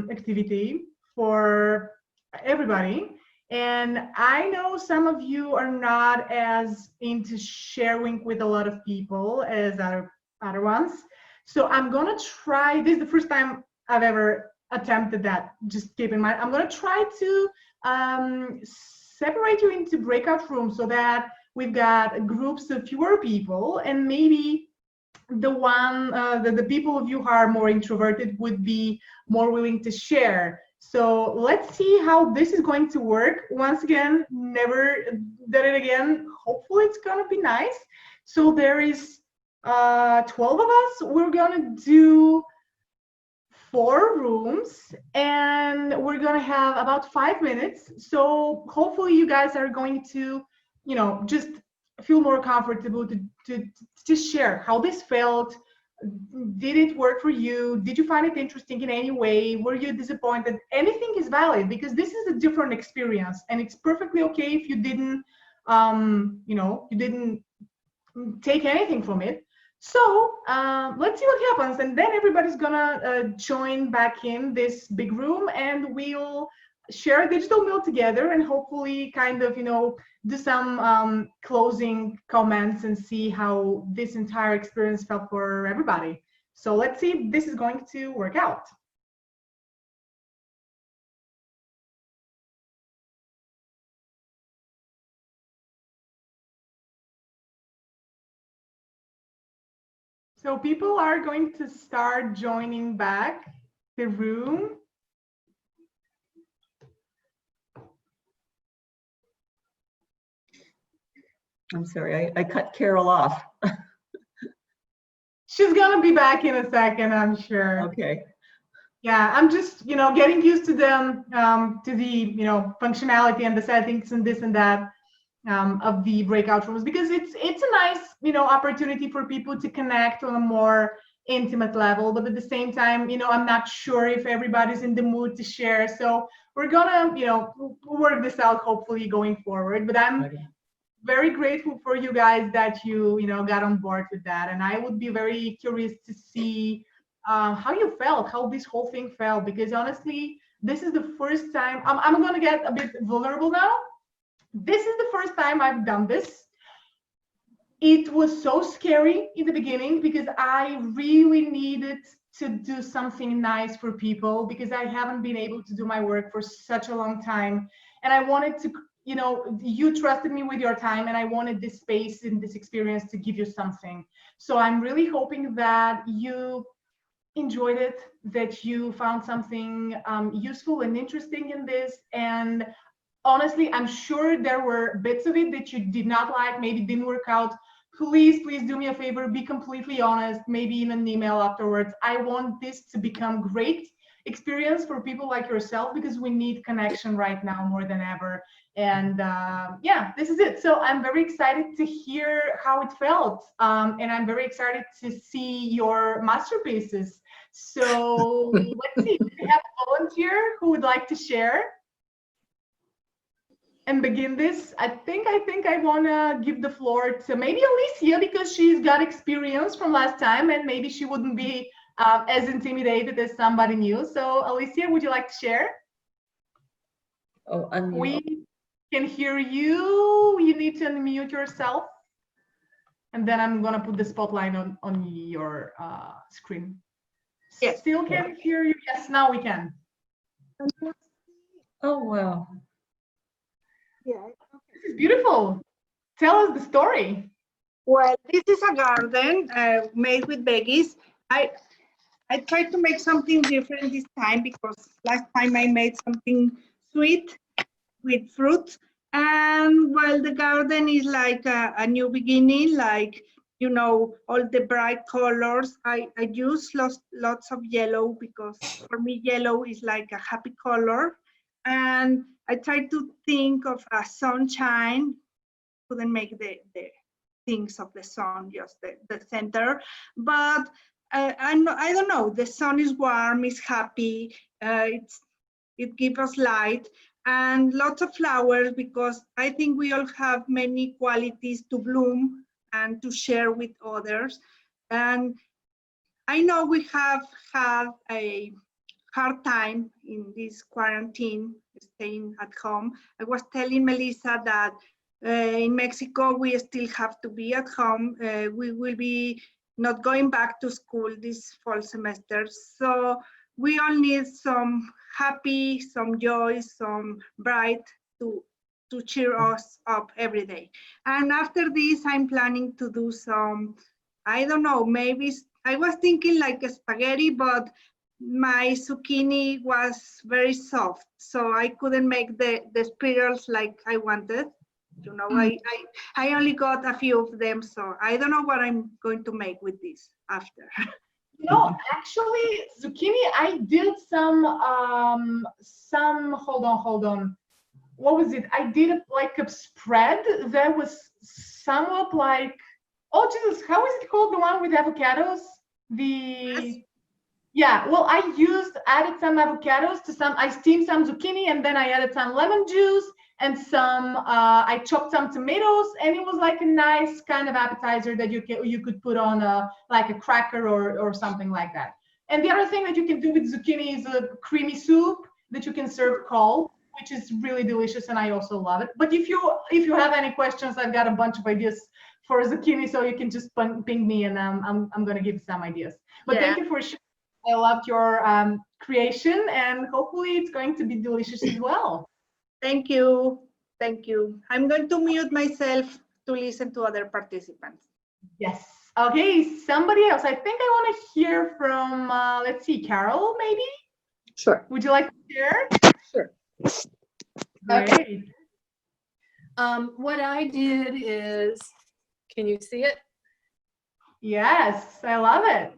activity for everybody. And I know some of you are not as into sharing with a lot of people as other ones. So I'm gonna try, this is the first time I've ever attempted that, just keep in mind. I'm gonna try to separate you into breakout rooms so that we've got groups of fewer people, and maybe the people of you who are more introverted would be more willing to share. So let's see how this is going to work. Once again, never done it again. Hopefully it's gonna be nice. So there is 12 of us. We're gonna do 4 rooms, and we're gonna have about 5 minutes. So hopefully you guys are going to, you know, just feel more comfortable to share how this felt. Did it work for you? Did you find it interesting in any way? Were you disappointed? Anything is valid, because this is a different experience, and it's perfectly okay if you didn't, you know, you didn't take anything from it. So let's see what happens, and then everybody's gonna join back in this big room, and we'll share a digital meal together, and hopefully kind of, you know, do some closing comments and see how this entire experience felt for everybody. So let's see if this is going to work out. So people are going to start joining back the room. I'm sorry, I cut Carol off. She's gonna be back in a second, I'm sure. Okay. Yeah, I'm just, you know, getting used to them, to the, you know, functionality and the settings and this and that of the breakout rooms, because it's a nice, you know, opportunity for people to connect on a more intimate level. But at the same time, you know, I'm not sure if everybody's in the mood to share. So we're gonna, you know, work this out hopefully going forward. But I'm very grateful for you guys that you know, got on board with that. And I would be very curious to see how you felt, how this whole thing felt, because honestly, this is the first time, I'm gonna get a bit vulnerable now. This is the first time I've done this. It was so scary in the beginning, because I really needed to do something nice for people, because I haven't been able to do my work for such a long time. And I wanted to, you know, you trusted me with your time, and I wanted this space and this experience to give you something. So I'm really hoping that you enjoyed it, that you found something useful and interesting in this. And honestly, I'm sure there were bits of it that you did not like, maybe didn't work out. Please do me a favor, be completely honest, maybe in an email afterwards. I want this to become great experience for people like yourself, because we need connection right now more than ever. And yeah, this is it. So I'm very excited to hear how it felt, and I'm very excited to see your masterpieces. So let's see, do we have a volunteer who would like to share? and begin this, I think I want to give the floor to maybe Alicia, because she's got experience from last time and maybe she wouldn't be as intimidated as somebody new. So Alicia, would you like to share? Oh, unmute. We can hear you. You need to unmute yourself. And then I'm going to put the spotlight on your screen. Yes. Still can't hear you. Yes, now we can. Oh, wow. Yeah. This is beautiful. Tell us the story. Well, this is a garden made with veggies. I tried to make something different this time because last time I made something sweet with fruit. And well, the garden is like a new beginning, like, you know, all the bright colors. I use lots of yellow because for me, yellow is like a happy color. And I tried to think of a sunshine, couldn't make the things of the sun, just the center. But I don't know, the sun is warm, it's happy, it gives us light, and lots of flowers, because I think we all have many qualities to bloom and to share with others. And I know we have had a hard time in this quarantine, staying at home. I was telling Melissa that in Mexico, we still have to be at home. We will be not going back to school this fall semester. So we all need some happy, some joy, some bright to cheer us up every day. And after this, I'm planning to do some, I don't know, maybe I was thinking like a spaghetti, but my zucchini was very soft, so I couldn't make the spirals like I wanted. You know, I only got a few of them, so I don't know what I'm going to make with this after. No, actually, zucchini, I did some, hold on. What was it? I did like a spread that was somewhat like, oh Jesus, how is it called? The one with avocados? Yeah, well, I added some avocados to some, I steamed some zucchini, and then I added some lemon juice and some, I chopped some tomatoes, and it was like a nice kind of appetizer that you could put on like a cracker or something like that. And the other thing that you can do with zucchini is a creamy soup that you can serve cold, which is really delicious, and I also love it. But if you have any questions, I've got a bunch of ideas for zucchini, so you can just ping me, and I'm going to give you some ideas. But yeah. Thank you for sharing. I loved your creation, and hopefully it's going to be delicious as well. Thank you. Thank you. I'm going to mute myself to listen to other participants. Yes. Okay, somebody else. I think I want to hear from, let's see, Carol, maybe? Sure. Would you like to share? Sure. Okay. What I did is, can you see it? Yes, I love it.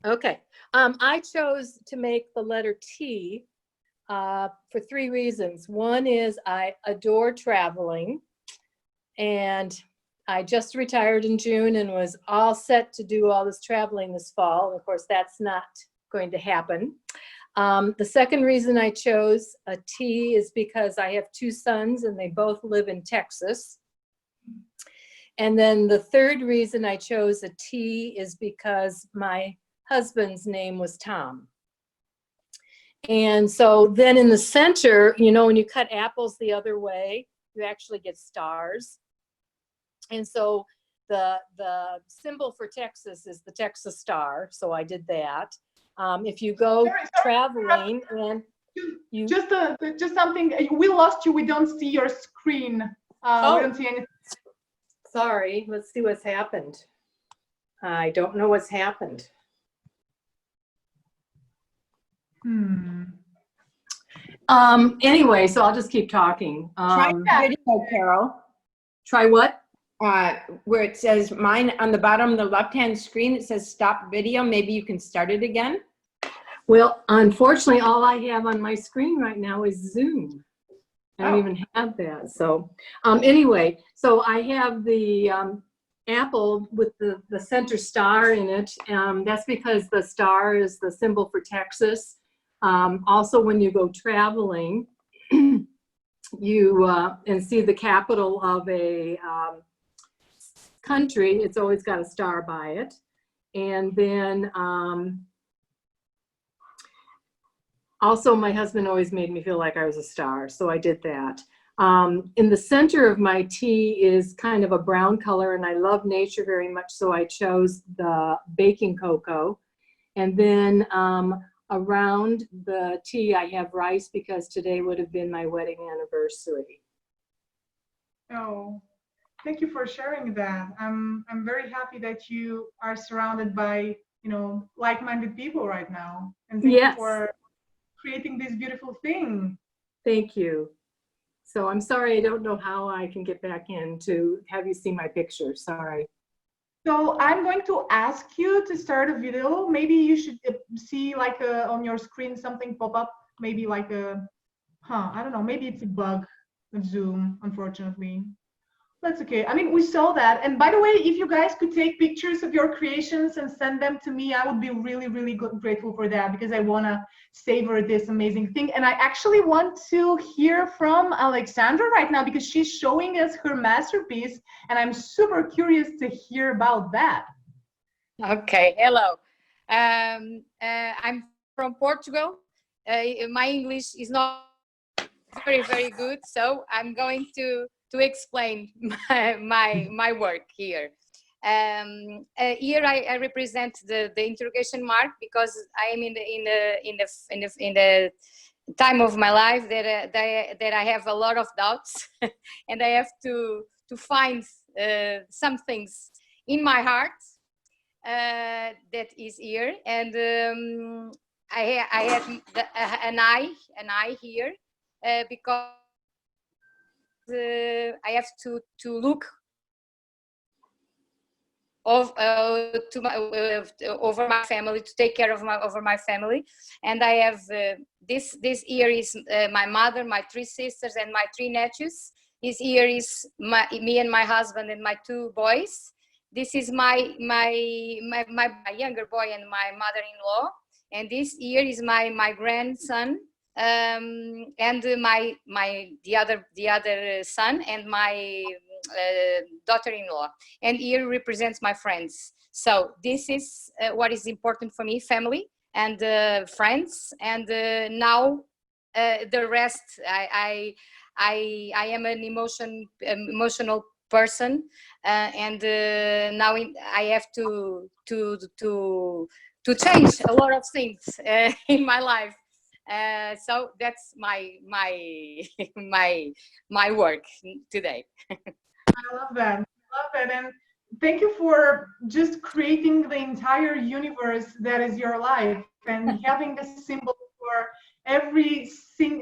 Okay. I chose to make the letter T for 3 reasons. One is I adore traveling, and I just retired in June and was all set to do all this traveling this fall. Of course, that's not going to happen. The second reason I chose a T is because I have 2 sons and they both live in Texas. And then the third reason I chose a T is because my husband's name was Tom. And so then in the center, you know, when you cut apples the other way, you actually get stars. And so the symbol for Texas is the Texas star. So I did that. If you go traveling and you just something, we lost you. We don't see your screen. We don't see anything. Sorry, let's see what's happened. I don't know what's happened. Anyway, so I'll just keep talking. Try video, Carol. Try what? Where it says mine on the bottom of the left-hand screen, it says stop video. Maybe you can start it again. Well, unfortunately, all I have on my screen right now is Zoom. I don't even have that. So anyway, so I have the apple with the center star in it. That's because the star is the symbol for Texas. Also, when you go traveling, you and see the capital of a country, it's always got a star by it. And then also my husband always made me feel like I was a star, so I did that. In the center of my tea is kind of a brown color, and I love nature very much, so I chose the baking cocoa. And then around the tea, I have rice because today would have been my wedding anniversary. Oh, thank you for sharing that. I'm very happy that you are surrounded by, you know, like-minded people right now. And thank you for creating this beautiful thing. Thank you. So I'm sorry, I don't know how I can get back in to have you see my picture. Sorry. So I'm going to ask you to start a video. Maybe you should see like on your screen something pop up. Maybe like a, I don't know. Maybe it's a bug of Zoom, unfortunately. That's okay. I mean, we saw that. And by the way, if you guys could take pictures of your creations and send them to me, I would be really, really grateful for that because I want to savor this amazing thing. And I actually want to hear from Alexandra right now because she's showing us her masterpiece. And I'm super curious to hear about that. Okay, hello. I'm from Portugal. My English is not very, very good. So I'm going to explain my work here. Here I represent the interrogation mark because I am in the time of my life that I have a lot of doubts and I have to find some things in my heart that is here, and I have an eye here because I have to look over my family, to take care of my family, and I have this here is my mother, my 3 sisters, and my 3 nephews. This here is me and my husband and my 2 boys. This is my younger boy and my mother-in-law, and this here is my grandson. And the other son and my daughter-in-law, and here represents my friends. So this is what is important for me: family and friends, and now the rest. I am an emotional person, and now I have to change a lot of things in my life. So that's my work today. I love that. And thank you for just creating the entire universe that is your life and having a symbol for everything,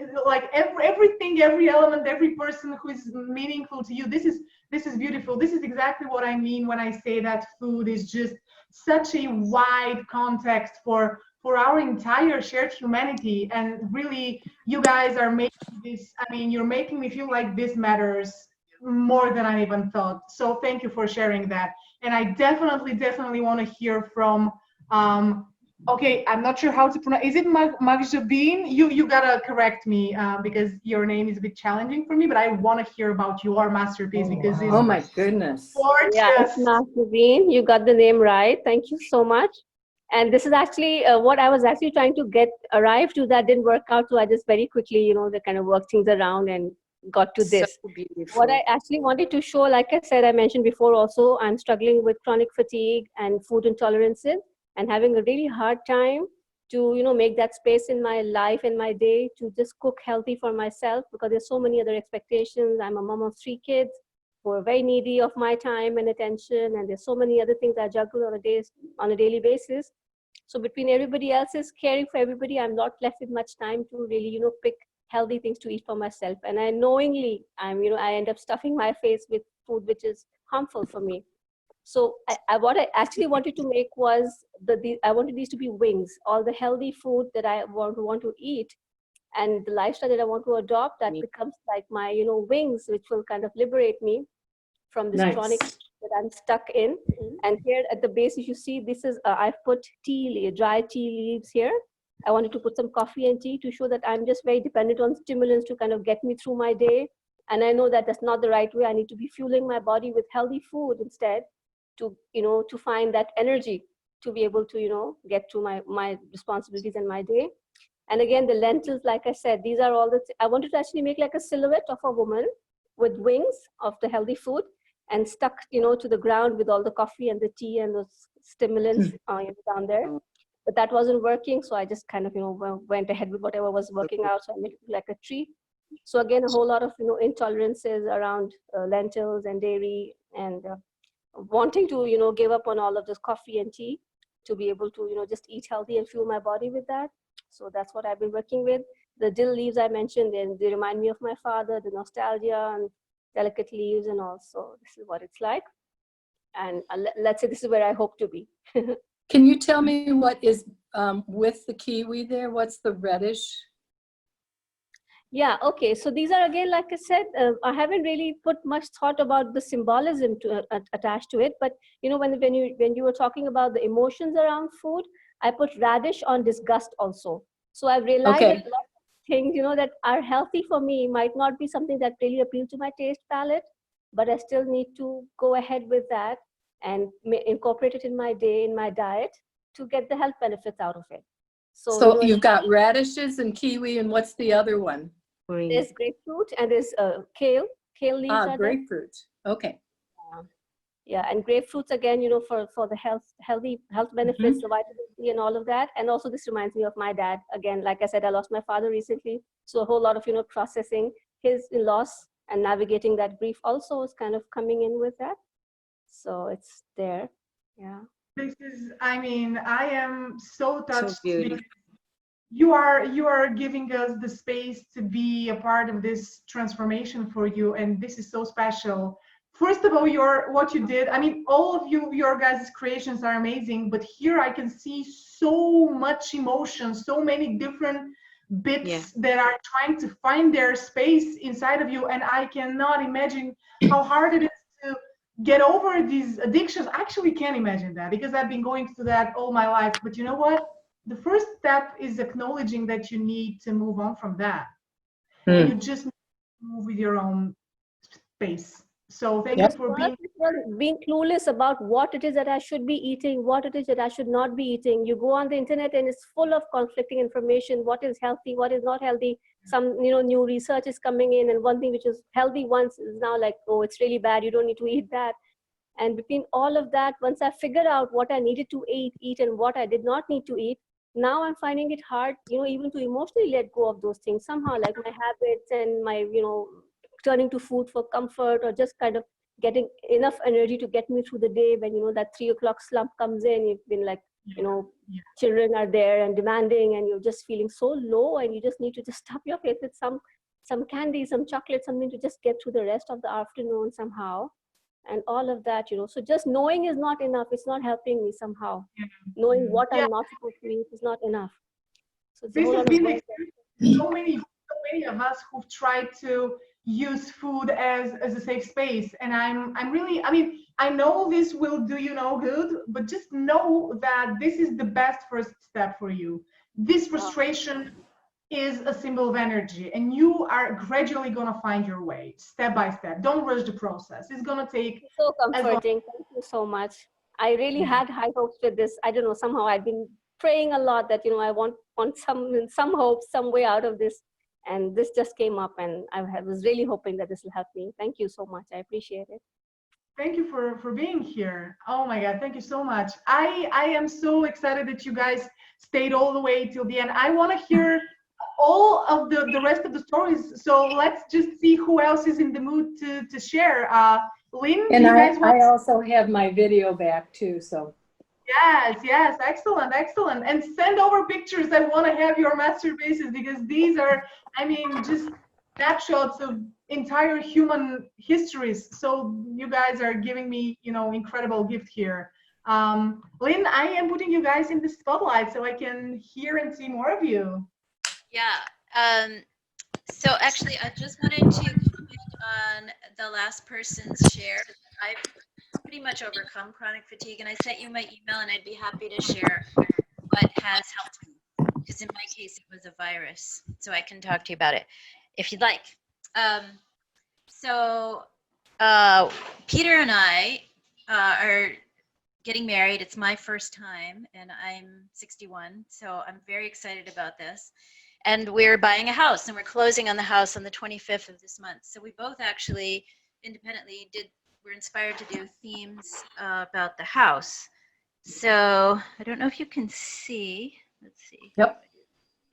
every element, every person who is meaningful to you. This is beautiful. This is exactly what I mean when I say that food is just such a wide context for our entire shared humanity. And really, you guys are making this, I mean, you're making me feel like this matters more than I even thought. So thank you for sharing that. And I definitely want to hear from, okay, I'm not sure how to pronounce, is it Magjabin? You gotta correct me because your name is a bit challenging for me, but I want to hear about your masterpiece because it's, oh my goodness. Gorgeous. Yeah, it's Magjabin. You got the name right. Thank you so much. And this is actually what I was actually trying to arrive to, that didn't work out. So I just very quickly, they kind of worked things around and got to this. So beautiful. What I actually wanted to show, like I said, I mentioned before also, I'm struggling with chronic fatigue and food intolerances and having a really hard time to, make that space in my life and my day to just cook healthy for myself because there's so many other expectations. I'm a mom of 3 kids who are very needy of my time and attention, and there's so many other things I juggle on a daily basis. So between everybody else's caring for everybody, I'm not left with much time to really, pick healthy things to eat for myself. And I knowingly, I end up stuffing my face with food which is harmful for me. So what I actually wanted to make was I wanted these to be wings, all the healthy food that I want to eat, and the lifestyle that I want to adopt, that becomes like my, wings, which will kind of liberate me from this chronic that I'm stuck in. And here at the base, if you see, this is I've put dry tea leaves here, I wanted to put some coffee and tea to show that I'm just very dependent on stimulants to kind of get me through my day. And I know that that's not the right way. I need to be fueling my body with healthy food instead to, to find that energy to be able to, get to my responsibilities and my day. And again, the lentils, like I said, these are all I wanted to actually make like a silhouette of a woman with wings of the healthy food and stuck, to the ground with all the coffee and the tea and those stimulants down there. But that wasn't working. So I just kind of, went ahead with whatever was working out. So I made it like a tree. So again, a whole lot of, intolerances around lentils and dairy and wanting to, give up on all of this coffee and tea to be able to, just eat healthy and fuel my body with that. So that's what I've been working with. The dill leaves I mentioned, they remind me of my father, the nostalgia and delicate leaves and all. So this is what it's like. And let's say this is where I hope to be. Can you tell me what is with the kiwi there? What's the reddish? Yeah, okay. So these are, again, like I said, I haven't really put much thought about the symbolism attached to it. But, when you were talking about the emotions around food, I put radish on disgust also. So I've realized that lots of things, that are healthy for me might not be something that really appeals to my taste palette, but I still need to go ahead with that and incorporate it in my day, in my diet, to get the health benefits out of it. So you've got radishes and kiwi, and what's the other one? There's grapefruit and there's kale. Kale leaves are grapefruit. Okay. Yeah, and grapefruits again, for the health benefits, the vitamin C and all of that. And also this reminds me of my dad. Again, like I said, I lost my father recently. So a whole lot of, processing his loss and navigating that grief also is kind of coming in with that. So it's there. Yeah. This is, I am so touched. So beautiful. You are giving us the space to be a part of this transformation for you, and this is so special. First of all, what you did, all of your guys' creations are amazing, but here I can see so much emotion, so many different bits that are trying to find their space inside of you, and I cannot imagine how hard it is to get over these addictions. I actually can't imagine that because I've been going through that all my life. But you know what? The first step is acknowledging that you need to move on from that. You just need to move with your own space. So thank you for being clueless about what it is that I should be eating, what it is that I should not be eating. You go on the internet and it's full of conflicting information. What is healthy, what is not healthy. Some new research is coming in, and one thing which is healthy once is now like, oh, it's really bad, you don't need to eat that. And between all of that, once I figured out what I needed to eat and what I did not need to eat, now I'm finding it hard, even to emotionally let go of those things somehow, like my habits and my, turning to food for comfort, or just kind of getting enough energy to get me through the day when, that 3 o'clock slump comes in. You've been like, children are there and demanding, and you're just feeling so low, and you just need to just stop your face with some candy, some chocolate, something to just get through the rest of the afternoon somehow. And all of that, so just knowing is not enough. It's not helping me somehow. Knowing what I'm not supposed to eat is not enough. So this has been so many of us who've tried to use food as a safe space. And I'm really, I know this will do you no good, but just know that this is the best first step for you. This frustration is a symbol of energy, and you are gradually going to find your way step by step. Don't rush the process. It's going to take so comforting. Thank you so much. I really had high hopes with this. I don't know, somehow I've been praying a lot that I want some hope, some way out of this, and this just came up, and I was really hoping that this will help me. Thank you so much. I appreciate it. Thank you for being here. Oh my God, thank you so much. I am so excited that you guys stayed all the way till the end. I want to hear all of the rest of the stories. So let's just see who else is in the mood to share. Lynn, and I also have my video back too. So yes, excellent. And send over pictures. I want to have your masterpieces, because these are, just snapshots of entire human histories. So you guys are giving me, incredible gift here. Lynn, I am putting you guys in the spotlight so I can hear and see more of you. Yeah. So actually, I just wanted to comment on the last person's share. I've pretty much overcome chronic fatigue, and I sent you my email, and I'd be happy to share what has helped me. because in my case it was a virus. So I can talk to you about it if you'd like. Peter and I are getting married. It's my first time, and I'm 61, so I'm very excited about this. And we're buying a house, and we're closing on the house on the 25th of this month. So we both actually independently were inspired to do themes about the house. So I don't know if you can see. Let's see. Yep.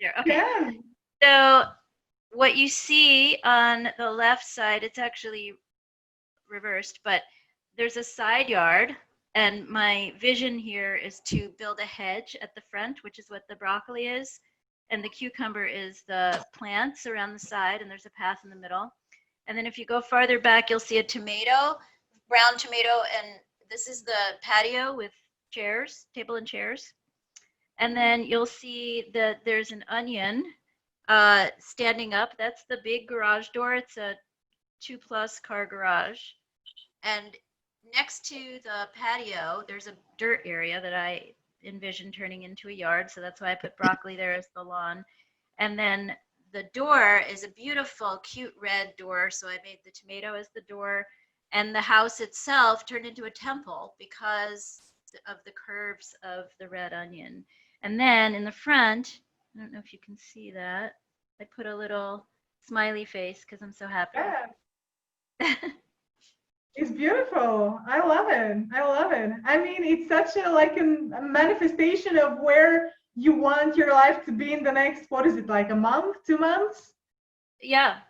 There. Okay. Yeah. So what you see on the left side, it's actually reversed, but there's a side yard. And my vision here is to build a hedge at the front, which is what the broccoli is. And the cucumber is the plants around the side, and there's a path in the middle. And then if you go farther back, you'll see a tomato, brown tomato, and this is the patio with chairs, table and chairs. And then you'll see that there's an onion standing up. That's the big garage door. It's a 2+ car garage. And next to the patio, there's a dirt area that I envision turning into a yard. So that's why I put broccoli there as the lawn. And then the door is a beautiful, cute red door. So I made the tomato as the door. And the house itself turned into a temple because of the curves of the red onion. And then in the front, I don't know if you can see that, I put a little smiley face because I'm so happy. Yeah. It's beautiful. I love it. I love it. I mean, it's such a manifestation of where you want your life to be in the next, what is it, like a month, 2 months? Yeah.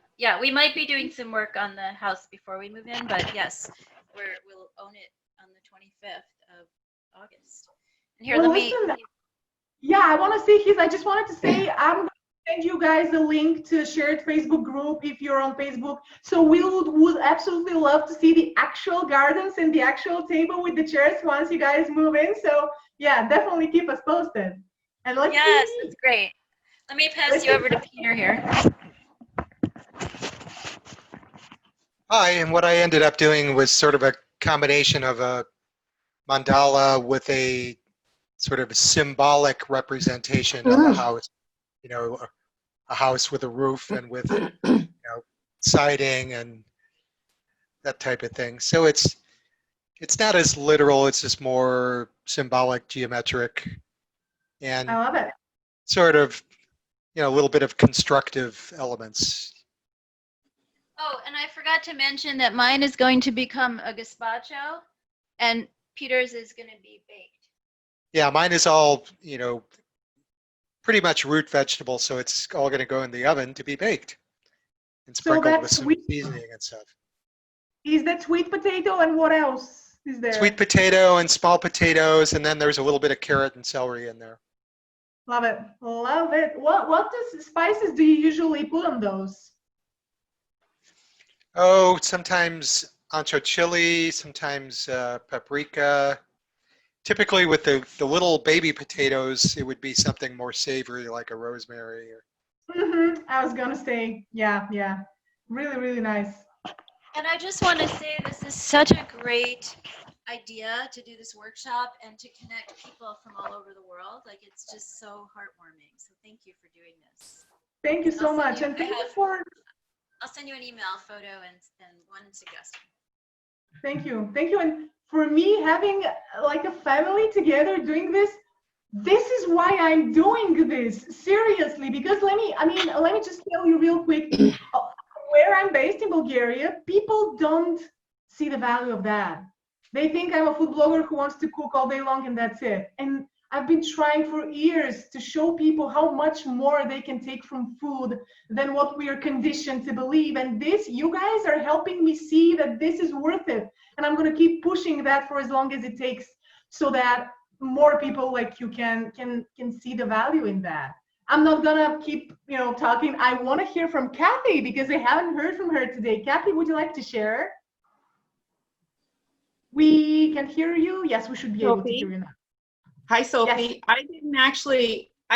We might be doing some work on the house before we move in, but yes, we'll own it on the 25th of August. And here, Well, let me. listen, yeah, I want to say I just wanted to say I'm going to send you guys a link to a shared Facebook group if you're on Facebook. So we would absolutely love to see the actual gardens and the actual table with the chairs once you guys move in. So yeah, definitely keep us posted. And let's Yes, see. it's great. Let me pass you over to Peter here. Hi, and what I ended up doing was sort of a combination of a mandala with a sort of a symbolic representation of a house, a house with a roof and with siding and that type of thing. So it's not as literal, it's just more symbolic, geometric, and I love it. sort of a little bit of constructive elements. Oh, and I forgot to mention that mine is going to become a gazpacho, and Peter's is going to be baked. Yeah, mine is all, pretty much root vegetable, so it's all going to go in the oven to be baked and sprinkled with that's some sweet. seasoning and stuff. Is that sweet potato, and what else is there? Sweet potato and small potatoes, and then there's a little bit of carrot and celery in there. Love it. Love it. What spices do you usually put on those? Oh, sometimes ancho chili, sometimes paprika. Typically with the little baby potatoes, it would be something more savory like a rosemary. I was gonna say, yeah. Really, really nice. And I just want to say this is such a great idea to do this workshop and to connect people from all over the world. Like, it's just so heartwarming. So thank you for doing this. Thank you so much. And thank you for... I'll send you an email, photo, and one suggestion. Thank you. And for me, having like a family together doing this is why I'm doing this, seriously, because let me just tell you real quick, where I'm based in Bulgaria, people don't see the value of that. They think I'm a food blogger who wants to cook all day long and that's it. And I've been trying for years to show people how much more they can take from food than what we are conditioned to believe. And you guys are helping me see that this is worth it. And I'm going to keep pushing that for as long as it takes so that more people like you can see the value in that. I'm not going to keep, talking. I want to hear from Kathy because I haven't heard from her today. Kathy, would you like to share? We can hear you. Yes, we should be able to hear you now. Hi, Sophie. Yes. I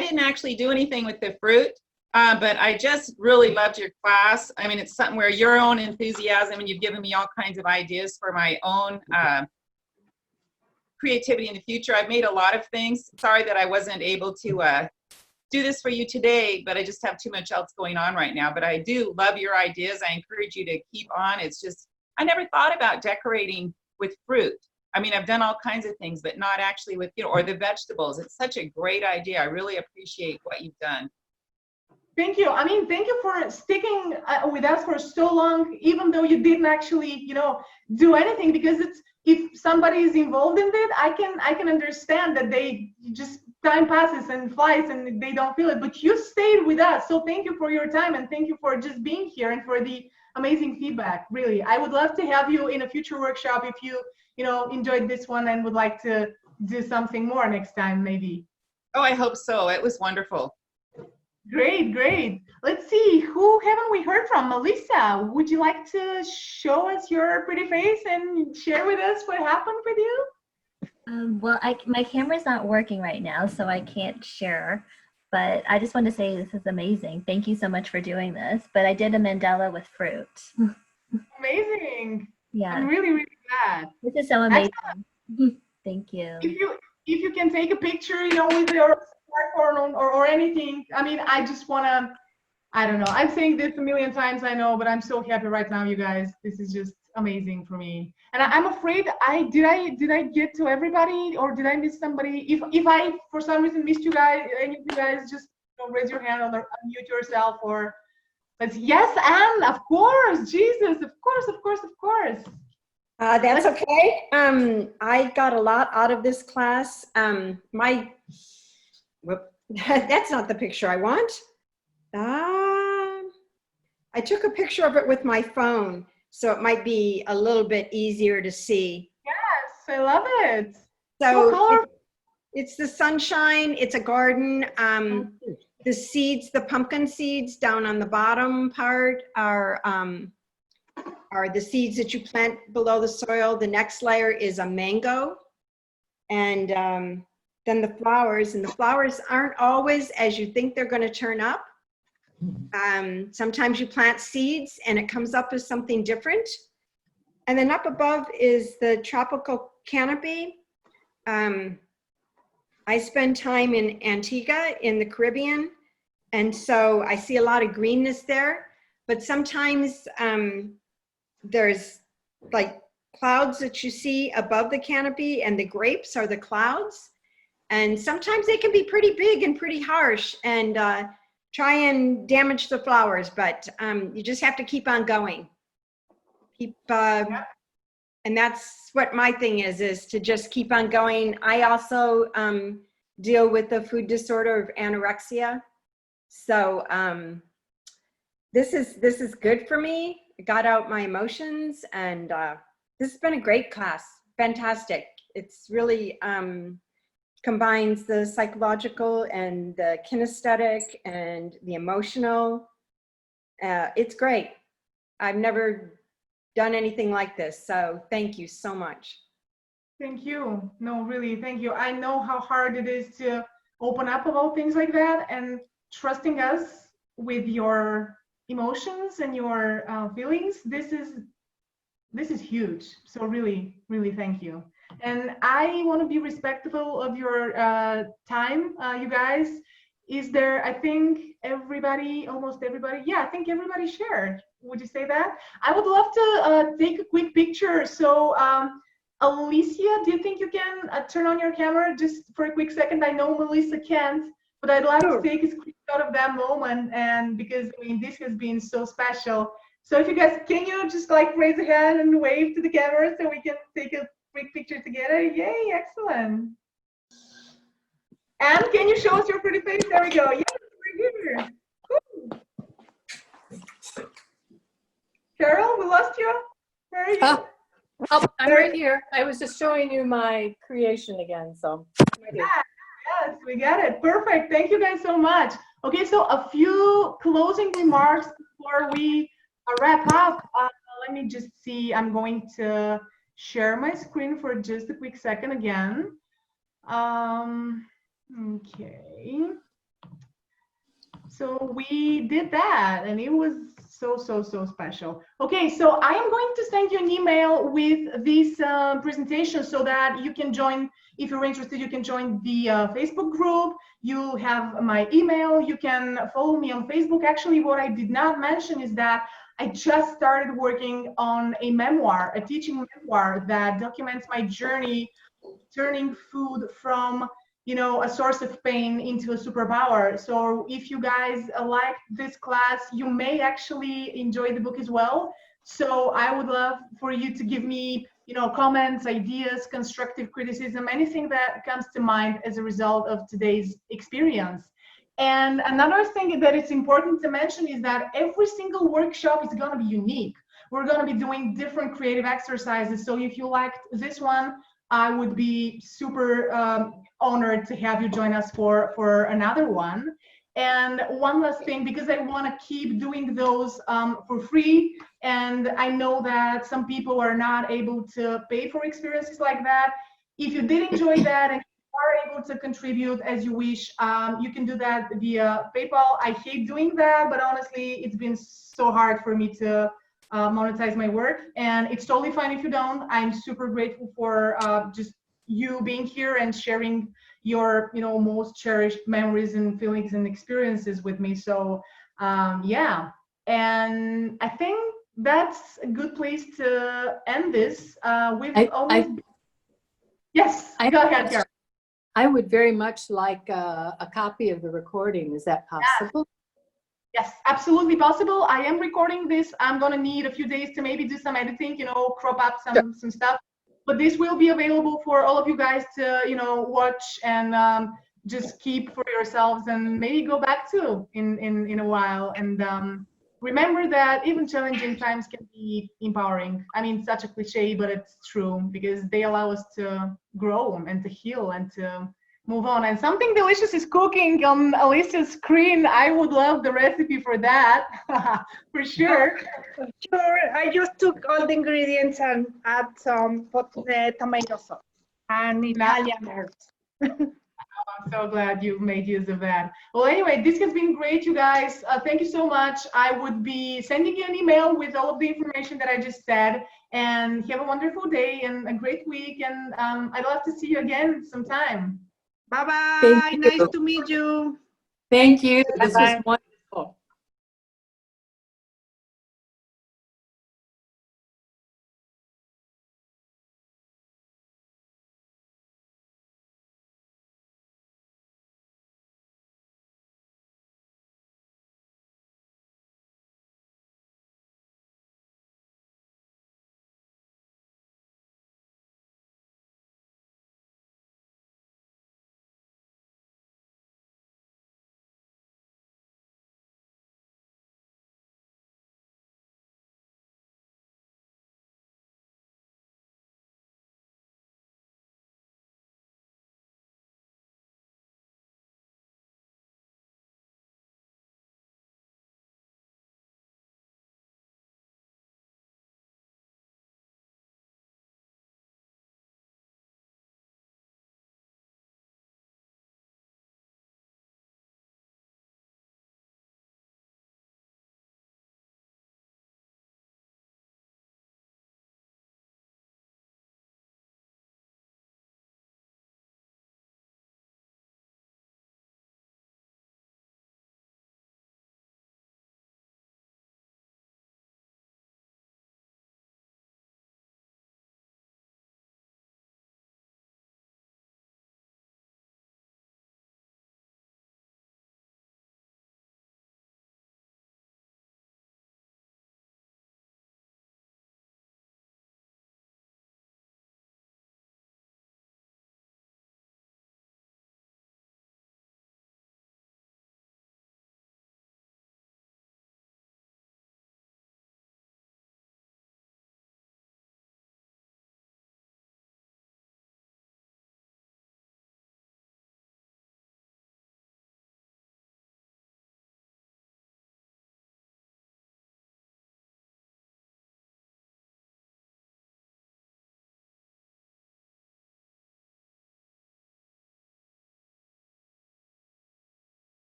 didn't actually do anything with the fruit, but I just really loved your class. I mean, it's something where your own enthusiasm, and you've given me all kinds of ideas for my own creativity in the future. I've made a lot of things. Sorry that I wasn't able to do this for you today, but I just have too much else going on right now. But I do love your ideas. I encourage you to keep on. It's just, I never thought about decorating with fruit. I mean, I've done all kinds of things, but not actually with, or the vegetables. It's such a great idea. I really appreciate what you've done. Thank you. I mean, thank you for sticking with us for so long, even though you didn't actually, do anything, because if somebody is involved in it, I can understand that they just, time passes and flies and they don't feel it, but you stayed with us. So thank you for your time, and thank you for just being here and for the amazing feedback. Really, I would love to have you in a future workshop if you enjoyed this one and would like to do something more next time, maybe. Oh, I hope so. It was wonderful. Great, great. Let's see, who haven't we heard from? Melissa, would you like to show us your pretty face and share with us what happened with you? Well, my camera's not working right now, so I can't share, but I just want to say this is amazing. Thank you so much for doing this. But I did a mandala with fruit. Amazing. Yeah. I'm really, really glad. This is so amazing. Thank you. If you can take a picture, with your smartphone or anything. I mean, I just want to, I don't know. I'm saying this a million times, I know, but I'm so happy right now, you guys. This is just amazing for me. And I'm afraid did I get to everybody, or did I miss somebody? If I for some reason missed you guys, any of you guys, just raise your hand or unmute yourself, or yes, Anne, of course, Jesus, of course. That's okay. I got a lot out of this class. That's not the picture I want. I took a picture of it with my phone, so it might be a little bit easier to see. Yes, I love it. So it's the sunshine, it's a garden. The seeds, the pumpkin seeds down on the bottom part are the seeds that you plant below the soil. The next layer is a mango. And then the flowers, and the flowers aren't always as you think they're going to turn up. Sometimes you plant seeds and it comes up as something different. And then up above is the tropical canopy. I spend time in Antigua in the Caribbean, and so I see a lot of greenness there, but sometimes there's like clouds that you see above the canopy, and the grapes are the clouds. And sometimes they can be pretty big and pretty harsh and try and damage the flowers, but you just have to keep on going. And that's what my thing is to just keep on going. I also deal with the food disorder of anorexia. So this is good for me. I got out my emotions, and this has been a great class. Fantastic. It's really combines the psychological and the kinesthetic and the emotional. It's great. I've never done anything like this, so thank you so much. Thank you. No, really, thank you. I know how hard it is to open up about things like that, and trusting us with your emotions and your feelings. This is huge. So really, really thank you. And I want to be respectful of your time, you guys. Is there, I think everybody, almost everybody, yeah, I think everybody shared. Would you say that? I would love to take a quick picture. So Alicia, do you think you can turn on your camera just for a quick second? I know Melissa can't, but I'd love to take a screenshot of that moment, and because I mean, this has been so special. So if you guys, can you just like raise a hand and wave to the camera so we can take a quick picture together? Yay, excellent. And can you show us your pretty face? There we go. Yes, we're here. Cool. Carol, we lost you. Where are you? Oh, I'm right here. I was just showing you my creation again, so. Yes, we got it. Perfect. Thank you guys so much. Okay, so a few closing remarks before we wrap up. Let me just see. I'm going to share my screen for just a quick second again. Okay. So we did that, and it was so special. Okay, so I am going to send you an email with this presentation so that you can join. If you're interested, you can join the Facebook group. You have my email. You can follow me on Facebook. Actually, what I did not mention is that I just started working on a memoir, a teaching memoir that documents my journey turning food from, you know, a source of pain into a superpower. So if you guys like this class, you may actually enjoy the book as well. So I would love for you to give me, you know, comments, ideas, constructive criticism, anything that comes to mind as a result of today's experience. And another thing that it's important to mention is that every single workshop is going to be unique. We're going to be doing different creative exercises. So if you liked this one, I would be super honored to have you join us for another one. And one last thing, because I want to keep doing those for free, and I know that some people are not able to pay for experiences like that. If you did enjoy that and you are able to contribute as you wish, you can do that via PayPal. I hate doing that, but honestly, it's been so hard for me to monetize my work, and it's totally fine if you don't. I'm super grateful for just you being here and sharing your, you know, most cherished memories and feelings and experiences with me. So yeah, and I think that's a good place to end this. Yes, go ahead, Karen. I would very much like a copy of the recording. Is that possible? Yes, absolutely possible. I am recording this. I'm gonna need a few days to maybe do some editing, you know, crop up some stuff. But this will be available for all of you guys to, you know, watch and just keep for yourselves and maybe go back to in a while. And remember that even challenging times can be empowering. I mean, such a cliche, but it's true, because they allow us to grow and to heal and to move on. And something delicious is cooking on Alicia's screen. I would love the recipe for that. For sure. Sure, I just took all the ingredients and add some tomato sauce and Italian herbs. I'm so glad you made use of that. Well, anyway, this has been great, you guys. Thank you so much. I would be sending you an email with all of the information that I just said. And have a wonderful day and a great week. And I'd love to see you again sometime. Bye-bye. Nice to meet you. Thank you. This was wonderful.